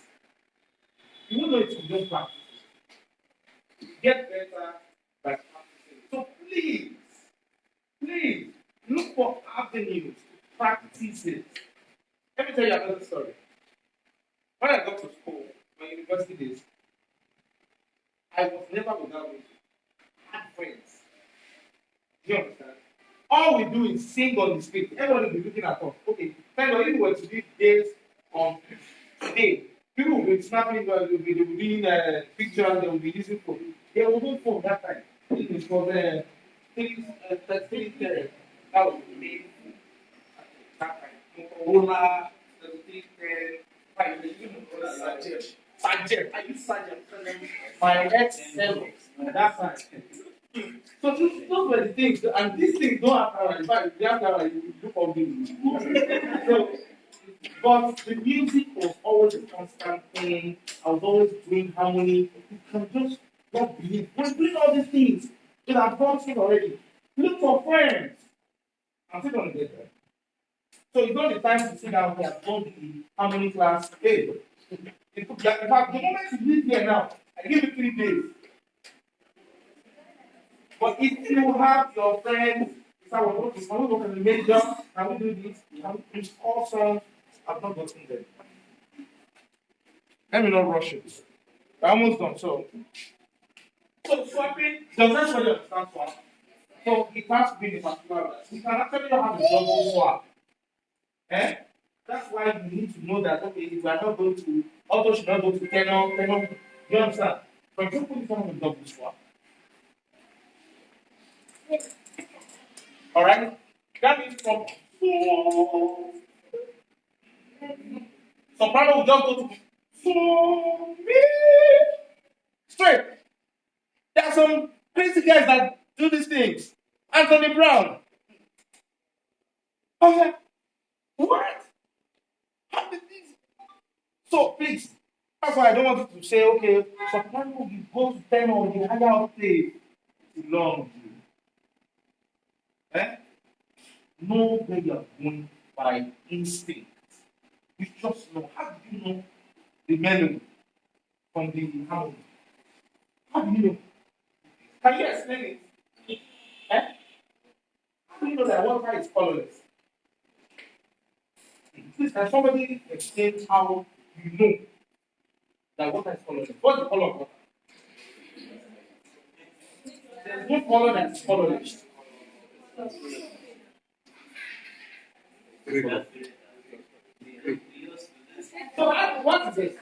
you won't know it if you don't practice it. Get better by practicing. So please look for avenues to practice it. Let me tell you another story. When I got to school, my university days, I was never without music. I had friends. Do you understand? All we do is sing on the street. Everybody will be looking at us. Okay, thank God, if we were to do days on today, people will be snapping, they will be doing pictures, they will be using phone. There was no phone that time. It was that was the main phone. That time. Motorola, 3310, Sajet. I use Sajet. My X7. That time. So those were the things, and these things don't have power. In fact, if they have power, you look on them. So, but the music was always a constant thing. I was always doing harmony. You can just not believe. We're doing all these things. It has gone through already. Look for friends. I'm still going to get there. So it's not the time to sit down here and go to the harmony class. Hey, in fact, the moment you leave here now, I give you 3 days. But if you have your friends, if I want to go to the major, can we do this? Can we do all songs? I've not gotten there. Let me not rush it. We're almost done. So swapping, does everybody understand swap? So it has to be in a particular order. You can actually have a double swap. Eh? That's why you need to know that, okay, if we are not going to, although should not go to tenor, you understand? For example, if you have a double swap, all right? That means from soprano will just go to so mi straight. There are some crazy guys that do these things. Anthony Brown. Okay. What? How did this? So please, that's why I don't want you to say, okay, soprano you go to tenor on the higher octave. It's long. Eh? Know where you are going by instinct. You just know. How do you know the melody? from the harmony. How do you know? Can you explain it? Eh? How do you know that water is colorless? Please, can somebody explain how you know that water is colorless? What's the color of water? There's no color that is colorless. So what is it?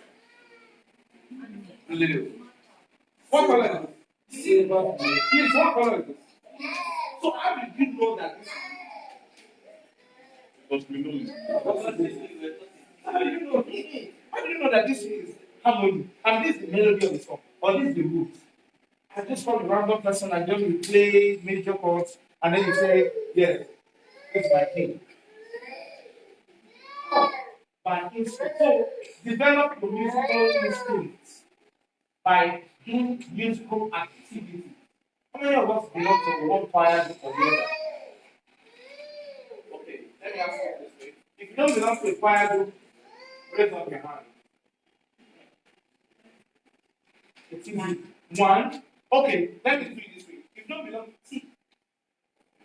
Blue. What color is it? Silver. Yes, what color is it? So how did you know that this Because we know it. how do you know? How do you know that this is harmony? And this is the melody of the song? Or this is the root? I just call a random person and just you play major chords and then you say, yes, it's my king. By instinct. So develop your musical instincts by doing musical activity. How many of us belong to one choir group or the other? Okay, let me ask you this way. If you don't belong to a choir group, raise up your hand. It's easy. One. Okay, let me do it this way. If you don't belong to T,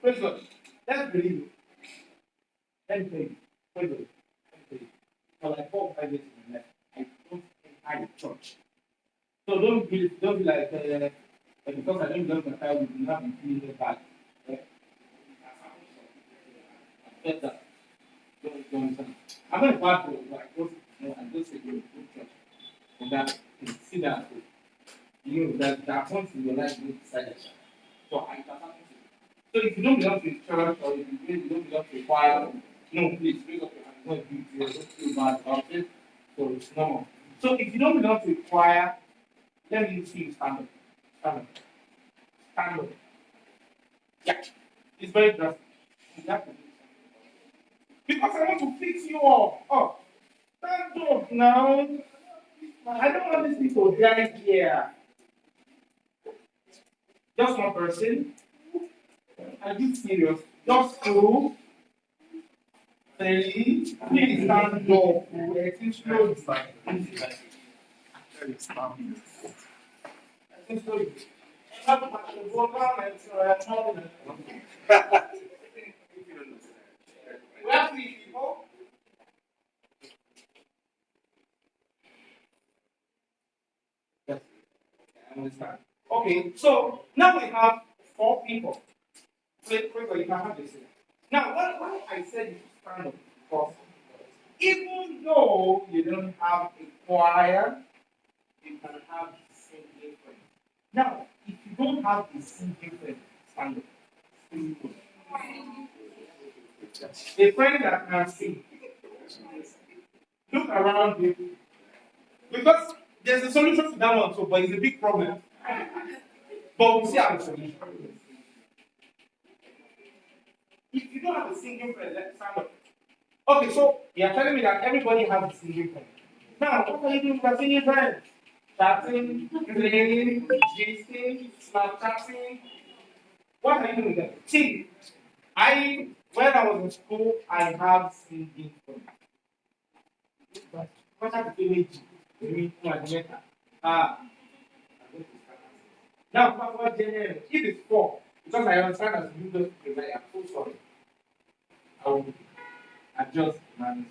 praise God. Let's believe you. Let me tell you. Praise God. Let me tell you. For like 4 or 5 years in my life, I don't enter the church. So don't be like, because I don't belong to a choir group, you have to feel bad. I felt that. Don't understand. I'm not a bad boy, but I just say go to church. And that see that you know that there are points in your life you decide that. So I can happen to you. So if you don't belong to a church or if you don't belong to a choir, no, please raise up your hand. It's not big deal. Don't feel bad about it. So it's normal. So if you don't belong to a choir, let me see you stand up. Stand up. Stand up. Yeah. It's very drastic. You have to do something. Because I want to fix you up. Oh, stand up now. I don't want these people dying here. Just one person. Are you serious? Just two. Three. Please stand up. It is slow. We have 3 people. Yes. I understand. Okay, so now we have 4 people. Wait, you can have this. Now, why I said you stand up, because even though you don't have a choir, you can have singing friends. Now, if you don't have a singing friend, stand up. A friend that can sing. Look around you. Because there's a solution to that one too, but it's a big problem. But we see how the solution. If you don't have a singing friend, let's stand up. Okay, so you're telling me that everybody has a singing friend. Now, what are you doing with singing friends? Chatting, playing, gisting, Snapchatting. What are you doing with them? See, when I was in school, I have singing friends. What are the image? Now, what general? If it's 4, because I understand as you just play, I'm so sorry. I will adjust my answer.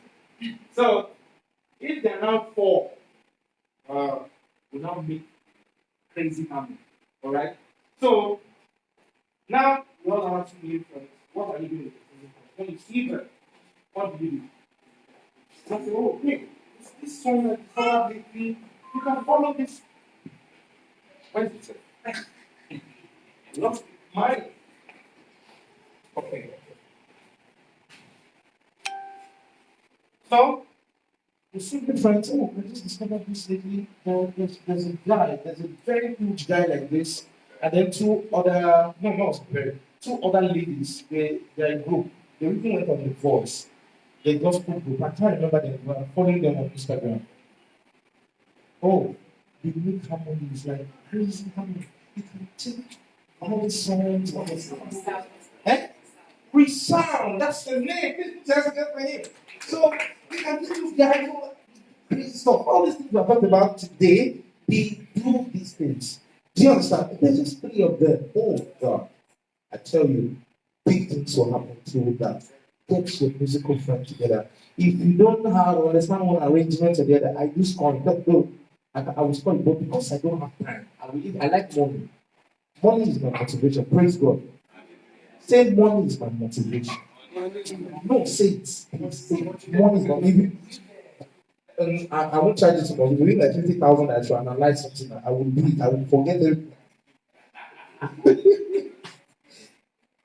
So, if they're now 4, we now make crazy harmony. Alright? So, now you all have to live friends. What are you doing with the when you see them? What do? You say, oh, hey, this song that you follow me, you can follow this. What is it? Not mine. Okay. So, you see the friends, oh, I just discovered this lately. There's a guy, there's a very huge guy like this, and then 2 other, two other ladies, they're a group. They even went on The Voice. They gospel group. I can't remember them, but I'm following them on Instagram. Oh, they make harmonies like crazy harmony. You can take all the songs, all the songs. Eh? Resound, that's the name. This just get for him. So we can do this guys crazy stuff. All these things we are talking about today, They do these things. Do you understand? There's just three of them. Oh God. I tell you, big things will happen through that. Get your musical friend together. If you don't have understand one arrangement or the other, I use calling. No, I will call it, but because I don't have time, I like money. Money is my motivation. Praise God. Say money is my motivation. No, say it. Please say it. Money is my maybe. I won't charge you too much. Within like 50,000, I should analyze something. I will do it. I will forget it.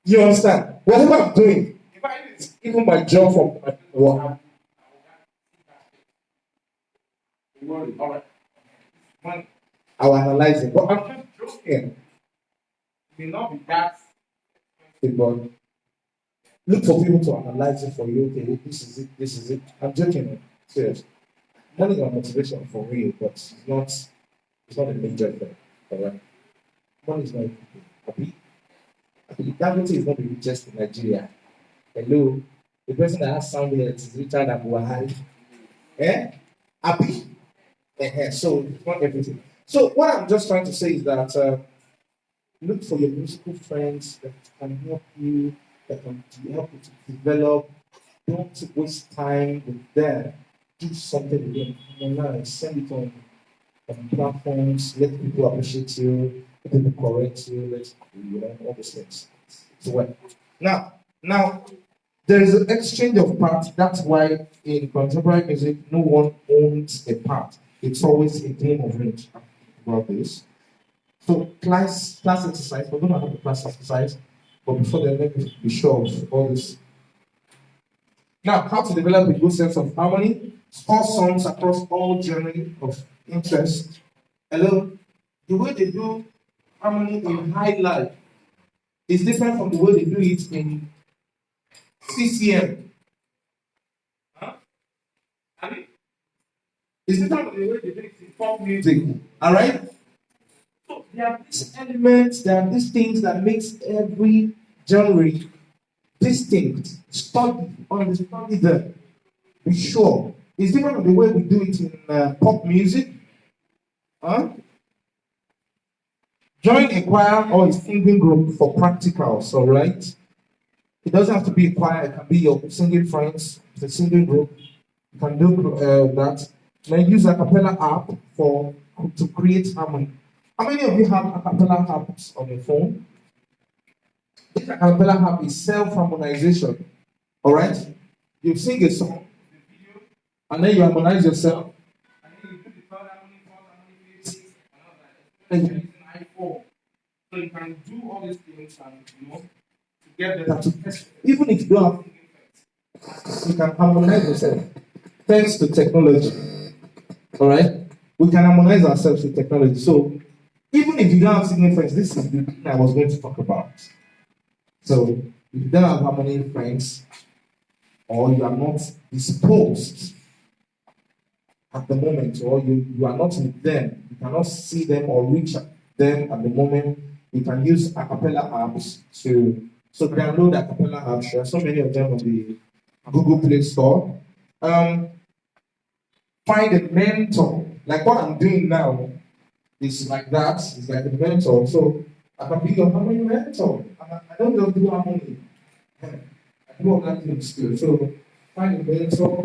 You understand? Whatever I'm doing, if I even my job from my work, all right. I will analyze it. But I'm just joking. It may not be that. But look for people to analyze it for you. Okay, this is it. This is it. I'm joking. Serious. Money is a motivation for real, but it's not a major thing. All right. Money is not happy. Dangote is not the richest in Nigeria. Hello. The person that has sound here is richer than Buhari. Eh? Happy. So it's not everything. So what I'm just trying to say is that look for your musical friends that can help you, that can help you to develop. Don't waste time with them. Do something with them. Online, send it on platforms. Let people appreciate you. Let people correct you. Let all those things. So well. Now there is an exchange of parts. That's why in contemporary music, no one owns a part. It's always a game of range about this. So class exercise. We're going to have a class exercise, but before then, let me be sure of all this. Now, how to develop a good sense of harmony? Score songs across all genres of interest. Hello, the way they do harmony in high life is different from the way they do it in CCM. Huh? I mean, it's different from the way they do it in pop music. All right. So there are these elements, there are these things that makes every genre distinct. Study them. Be sure. It's different from the way we do it in pop music. Huh? Join a choir or a singing group for practicals, all right? It doesn't have to be a choir, it can be your singing friends, the singing group. You can do that. Then use a cappella app to create harmony. How many of you have a cappella apps on your phone? This a cappella app is self-harmonization. All right? You sing a song, and then you harmonize yourself. And then you do the third harmony, fourth harmony, fifth, sixth, and all that. iPhone. So you can do all these things and to get better to test. Even if you don't have effects, you can harmonize yourself thanks to technology. Alright? We can harmonize ourselves with technology. So even if you don't have singing friends, this is the thing I was going to talk about. So if you don't have harmony friends, or you are not disposed at the moment, or you are not with them, you cannot see them or reach them at the moment, you can use a cappella apps to download a cappella apps. There are so many of them on the Google Play Store. Find a mentor. Like what I'm doing now is like that. It's like a mentor. So I can be your harmony mentor. I don't just do harmony. I do all that things too. So find a mentor.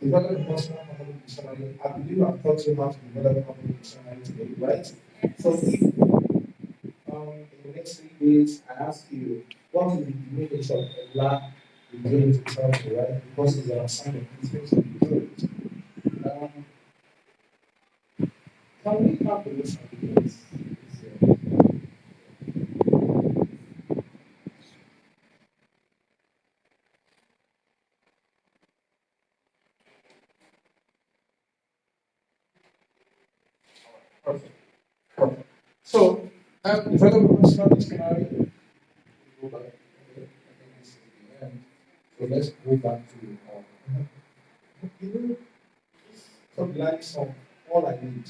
Develop personal harmony dictionary. I believe I've taught you how to develop harmony dictionary today, right? So if in the next 3 days I ask you what is the meaning of Allah in doing to travel, right? Because it's an assignment, it's supposed to be good. Can we have the list of the days? Perfect. Perfect. So, develop a personal dictionary. Go back. Okay, I think this is the end. So let's go back to some light song. All I need.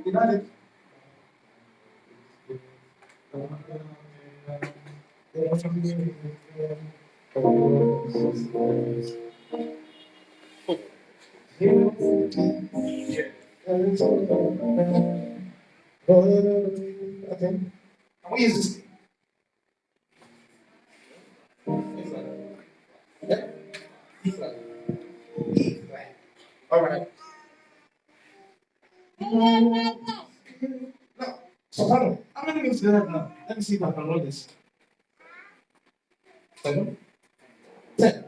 Okay. Can we use this? Yeah. E flat. E flat. All right. Now, soprano. How many minutes do you have now? Let me see if I can roll this. 7, 10.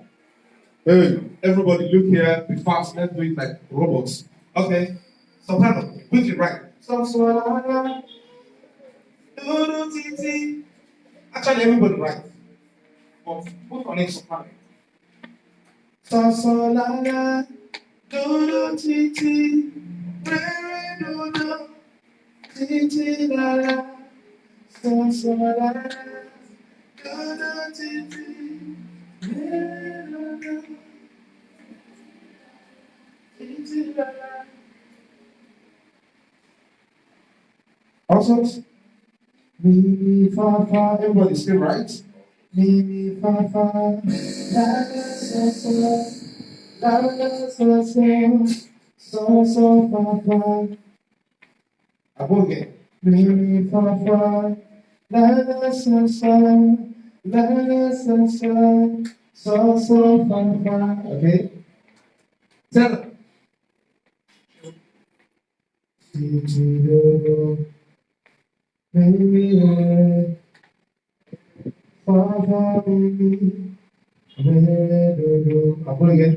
Hey, everybody look here, be fast, let's do it like robots. Okay. Soprano, quickly right. So, la, la, do, do, ti, ti. Actually, everybody right. But put on it soprano. So, la, la, do, do, ti, ti. Re, re, do, do. Ti, ti, la, la. So, la, la. Do, do, ti, ti. Re, do, do. Ti, ti, la, la. Also, mi, mi, fa, fa. Everybody still right? Mi, mi, fa, fa. La, la, so, so. La, la, so, so. So, so, fa, fa. I go again. Mi, mi, fa, fa. La, la, so, so. La, la, so, so. So, so, fa, fa. Okay? Tell them. Do, do, do, do. Mi, mi, re. Fa, fa, mi, mi. Re, re, do, do. I go again.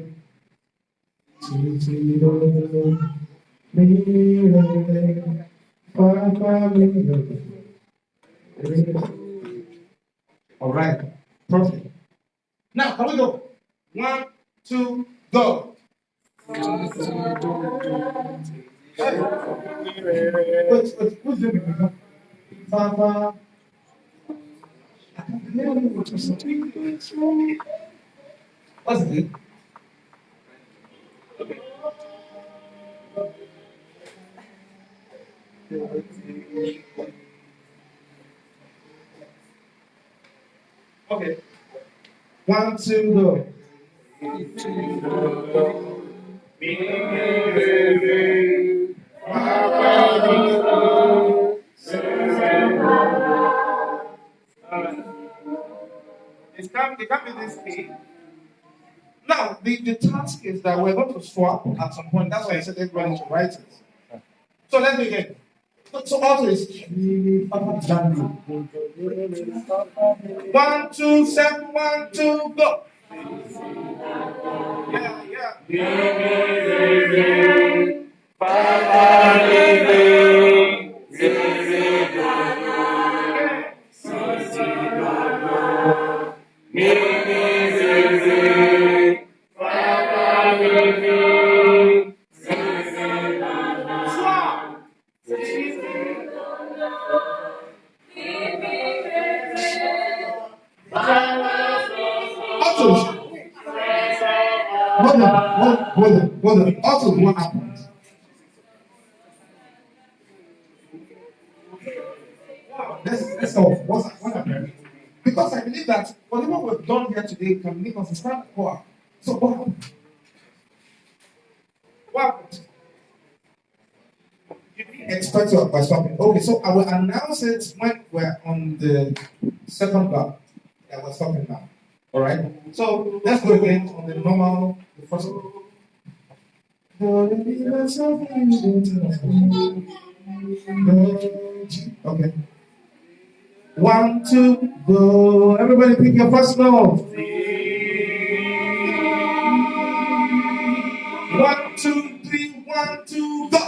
Do, do, do, do. Mi, re. Fa, fa, mi, re. All right. Perfect. Now, can we go? 1, 2, go. Hey. Wait, who's doing it? Fa, fa. What's it? Okay. 1, 2, go. It can't be this key. Now, the task is that we're going to swap at some point. That's why I said everybody should write it. So let's begin. So also is 1, 2, 7, 1, 2, go. Yeah. Swap. Autos. Hold on. Autos, what happened? Let's go. What happened? Because I believe that whatever we've done here today can make us stand for. So what happened? What happened? You didn't expect to by stopping. Okay, so I will announce it when we're on the second bar that we're stopping now. All right. So let's go again on the normal, the first one. Okay. 1, 2, go. Everybody pick your first note. 1, 2, 3, 1, 2, go.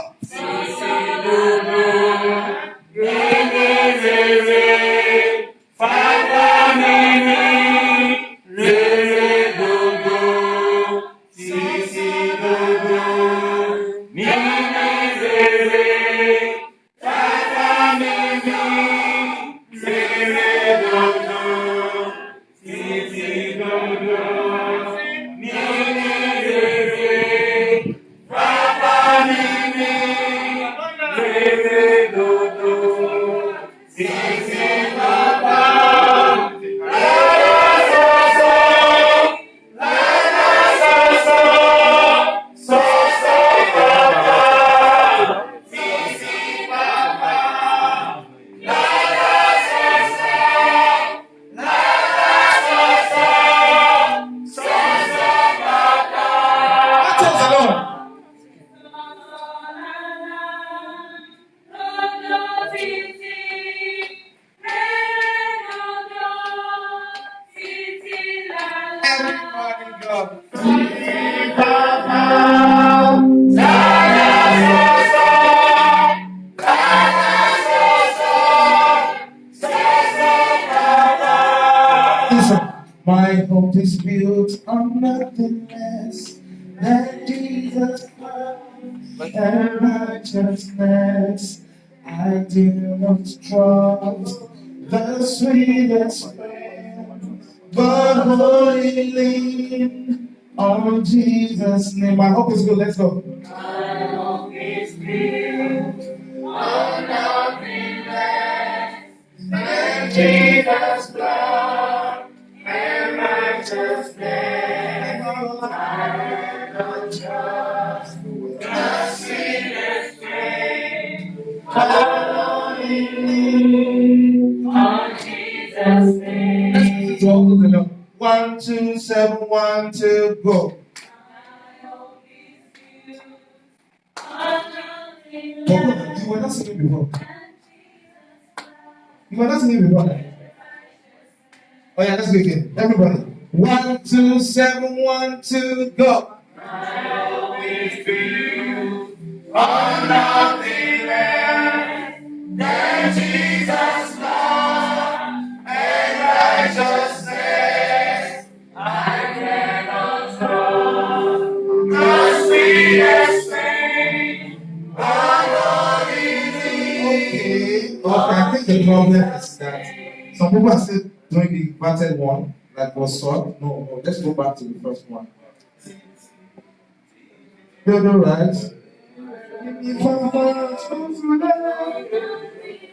My hope is built on nothing less than Jesus Christ and righteousness. I do not trust the sweetest friend, but wholly lean on Jesus' name. My hope is good. Let's go. My hope is built on nothing less than Jesus' blood and righteousness. I don't trust the sweetest frame, but only on Jesus' name. 1, 2, 7, 1, 2, go. You were not singing before. You were not singing before. Oh yeah, let's go again. Everybody. 1, 2, 7, 1, 2, go. Always built on nothing less than Jesus' love and righteousness. I cannot trust the sweetest thing, but only thee. Okay, I think the problem is that some people are still doing the inverted one that was solved. No, let's go back to the first one. You're right.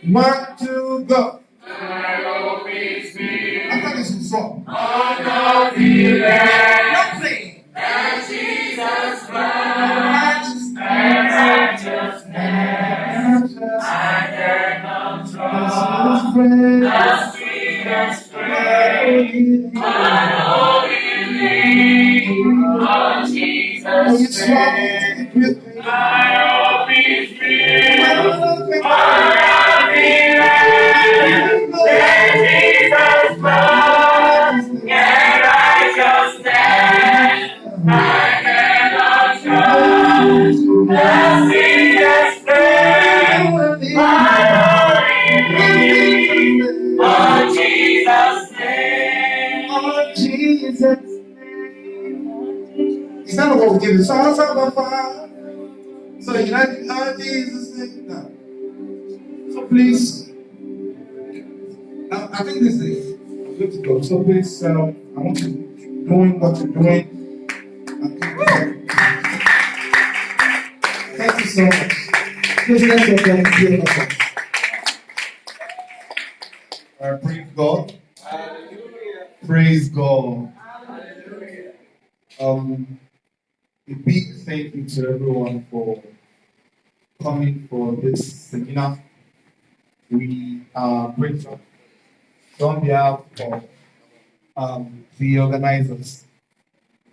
1, 2, go. My hope is built After this is song. on nothing less Nothing. than Jesus' blood and righteousness. I cannot trust the sweetest frame, but only on Jesus' name. My hope is built on nothing less than Jesus' blood and righteousness. I cannot trust the sweetest frame, but only on Jesus' name. On Jesus' name. Is that what we give the songs of the Father? So you like on Jesus' name now. So please, I think this is good to go. So please, I want you doing what you're doing. Thank you so much. Please let's go down and hear us. Praise God. Praise God. A big thank you to everyone for coming for this seminar. We are grateful. On behalf of the organizers,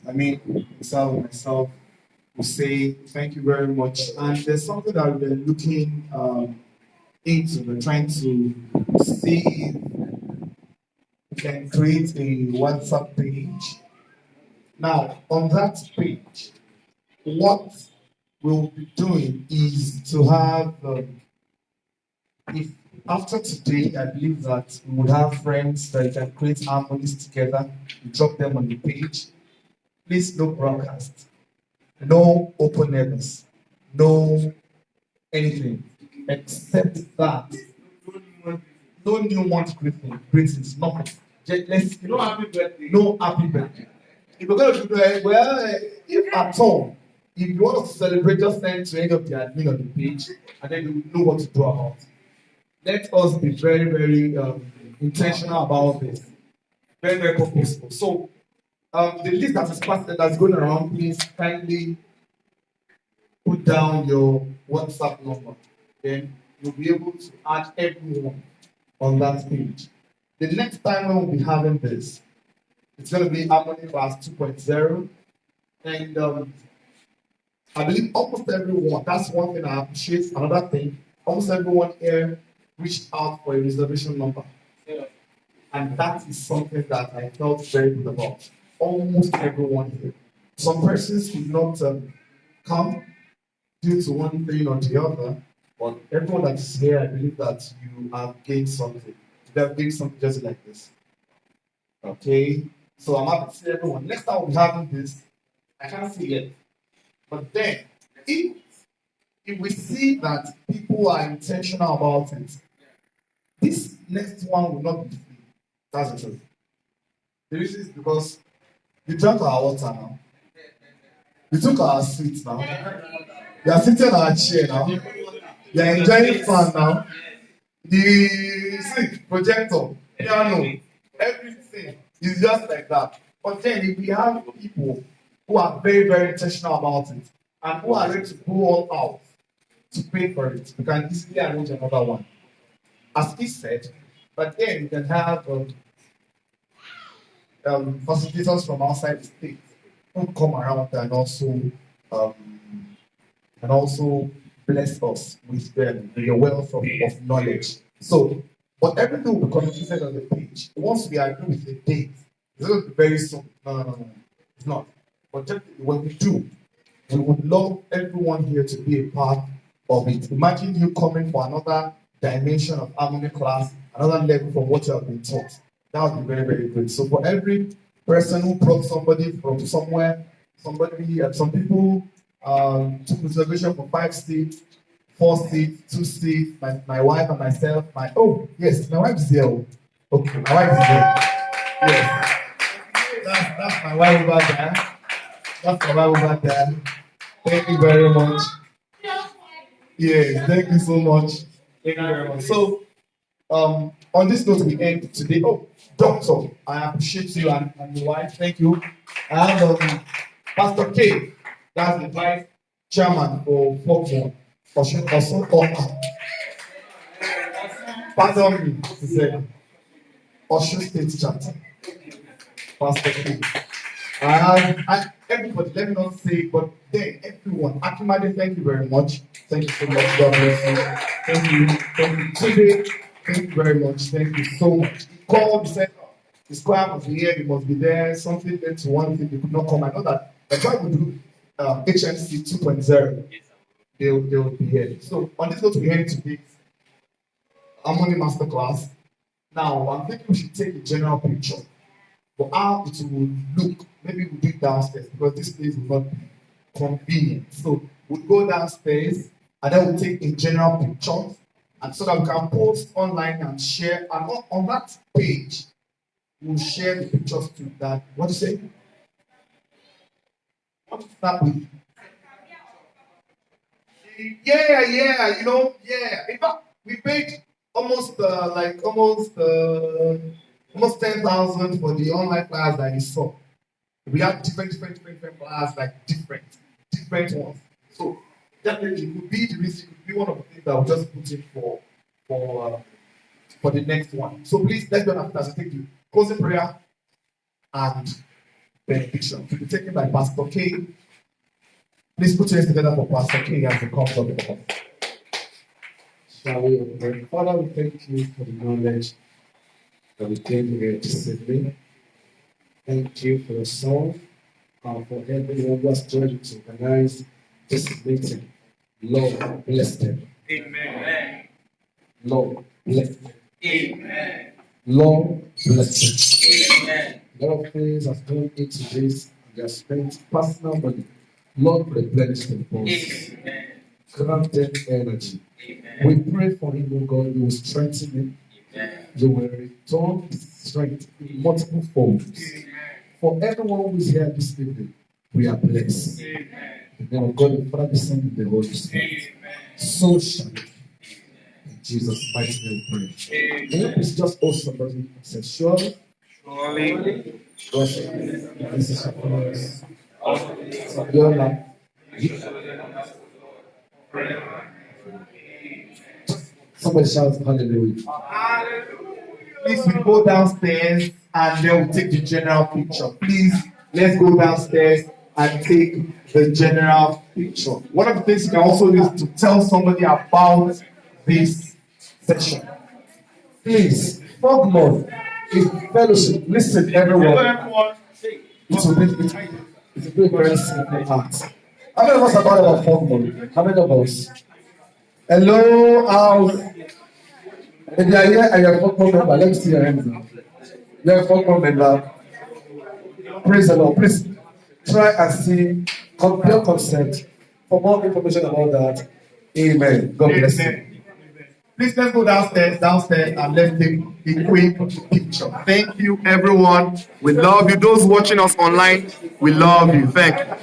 myself, will say thank you very much. And there's something that we're looking into. We're trying to see if we can create a WhatsApp page. Now, on that page, what we'll be doing is to have, if after today, I believe that we would have friends that can create harmonies together, drop them on the page. Please, no broadcast, no open levels, no anything, except that no new one's greetings, nothing. No happy birthday. If you're going to do it, well, if at all, If you want us to celebrate, just send to any of the admin on the page, and then you know what to do about it. Let us be very, very intentional about this. Very, very purposeful. So, the list that is passed, that's going around, please kindly put down your WhatsApp number. Then you'll be able to add everyone on that page. The next time we'll be having this, it's going to be Harmony Class 2.0. And I believe almost everyone, that's one thing I appreciate. Another thing, almost everyone here reached out for a reservation number. And that is something that I felt very good about. Almost everyone here. Some persons could not come due to one thing or the other, but everyone that is here, I believe that you have gained something. You have gained something just like this. Okay? So I'm happy to see everyone. Next time we'll be having this, I can't see it. But then, if we see that people are intentional about it, this next one will not be free. That's the truth. The reason is because we drank our water now. We took our sweets now. We are sitting on our chair now. We are enjoying fun now. The projector, piano, everything is just like that. But then if we have people who are very, very intentional about it and who are ready to go all out to pay for it, we can easily arrange another one. As he said, but then you can have facilitators from outside the state who come around and also bless us with the wealth of knowledge. So, but everything will be communicated on the page. Once we agree with the date, it's going to be very soon. No, it's not. But just when we do, we would love everyone here to be a part of it. Imagine you coming for another dimension of Harmony Class, another level from what you have been taught. That would be very, very good. So for every person who brought somebody from somewhere, some people took reservation for 5 seats, 4 seats, 2 seats, my wife and myself, my wife is there. Okay, my wife is there. Yes. That's my wife over there. That's my wife over there. Thank you very much. Yes, thank you so much. Thank you very much. So, on this note, we end today. Oh, Doctor, I appreciate you and your wife. Thank you. I have Pastor K, that's the vice chairman for Folkmore. Pardon me, he said, Osun State Chapter. Pastor K. Everybody, let me not say, but then everyone. Akimade, thank you very much. Thank you so much. God bless you. Thank you. Today, thank you very much. Thank you so much. He called, he said, the squire must be here, you must be there. Something led to one thing, they could not come. I know that the guy will do HMC 2.0. They will be here. So, on this note, we end today's Harmony Masterclass. Now, I'm thinking we should take a general picture for how it will look. Maybe we'll do it downstairs because this place will not be convenient. So we'll go downstairs and then we'll take a general picture and so that we can post online and share. And on that page, we'll share the pictures to that. What do you say? What to start with? Yeah. In fact, we paid almost 10,000 for the online class that you saw. We have different class, like different ones. So definitely it could be the risk, it could be one of the things that we'll just put in for the next one. So please let's go after take the closing prayer and benediction to be taken by Pastor K. Please put your hands together for Pastor K as he comes up with us. Shall we pray? Father, we thank you for the knowledge that we came here this evening. Thank you for the song and for everyone who has joined to organize this meeting. Lord, bless them. Amen. Lord, bless them. Amen. Lord, bless them. Amen. A lot of things have gone into this. They have spent personal money. Lord, replenish them for us. Amen. Grant them energy. Amen. We pray for him, oh God, you will strengthen him. Amen. You will return his strength in multiple folds. For everyone who is here this evening, we are blessed. Amen. In the name of God, the Father, the Son, and the Holy Spirit. So shall it be. In Jesus' mighty name we pray. Can you please just hold somebody and say, surely, God's goodness shall follow us from your life. Somebody shout hallelujah. Please, we go downstairs and then we'll take the general picture. Please, let's go downstairs and take the general picture. One of the things you can also do is to tell somebody about this session. Please, Fogmore is fellowship. Listen, everyone. It will be a very simple act. How many of us are part of Fogmore? How many of us? Hello, house. If you are here and you are a Fogmore member, let me see your hands now. You are a Fogmore member. Praise the Lord. Please try and see, compare concept. For more information about that, amen. God bless you. Please, let's go downstairs, and let's take a quick picture. Thank you, everyone. We love you. Those watching us online, we love you. Thank you.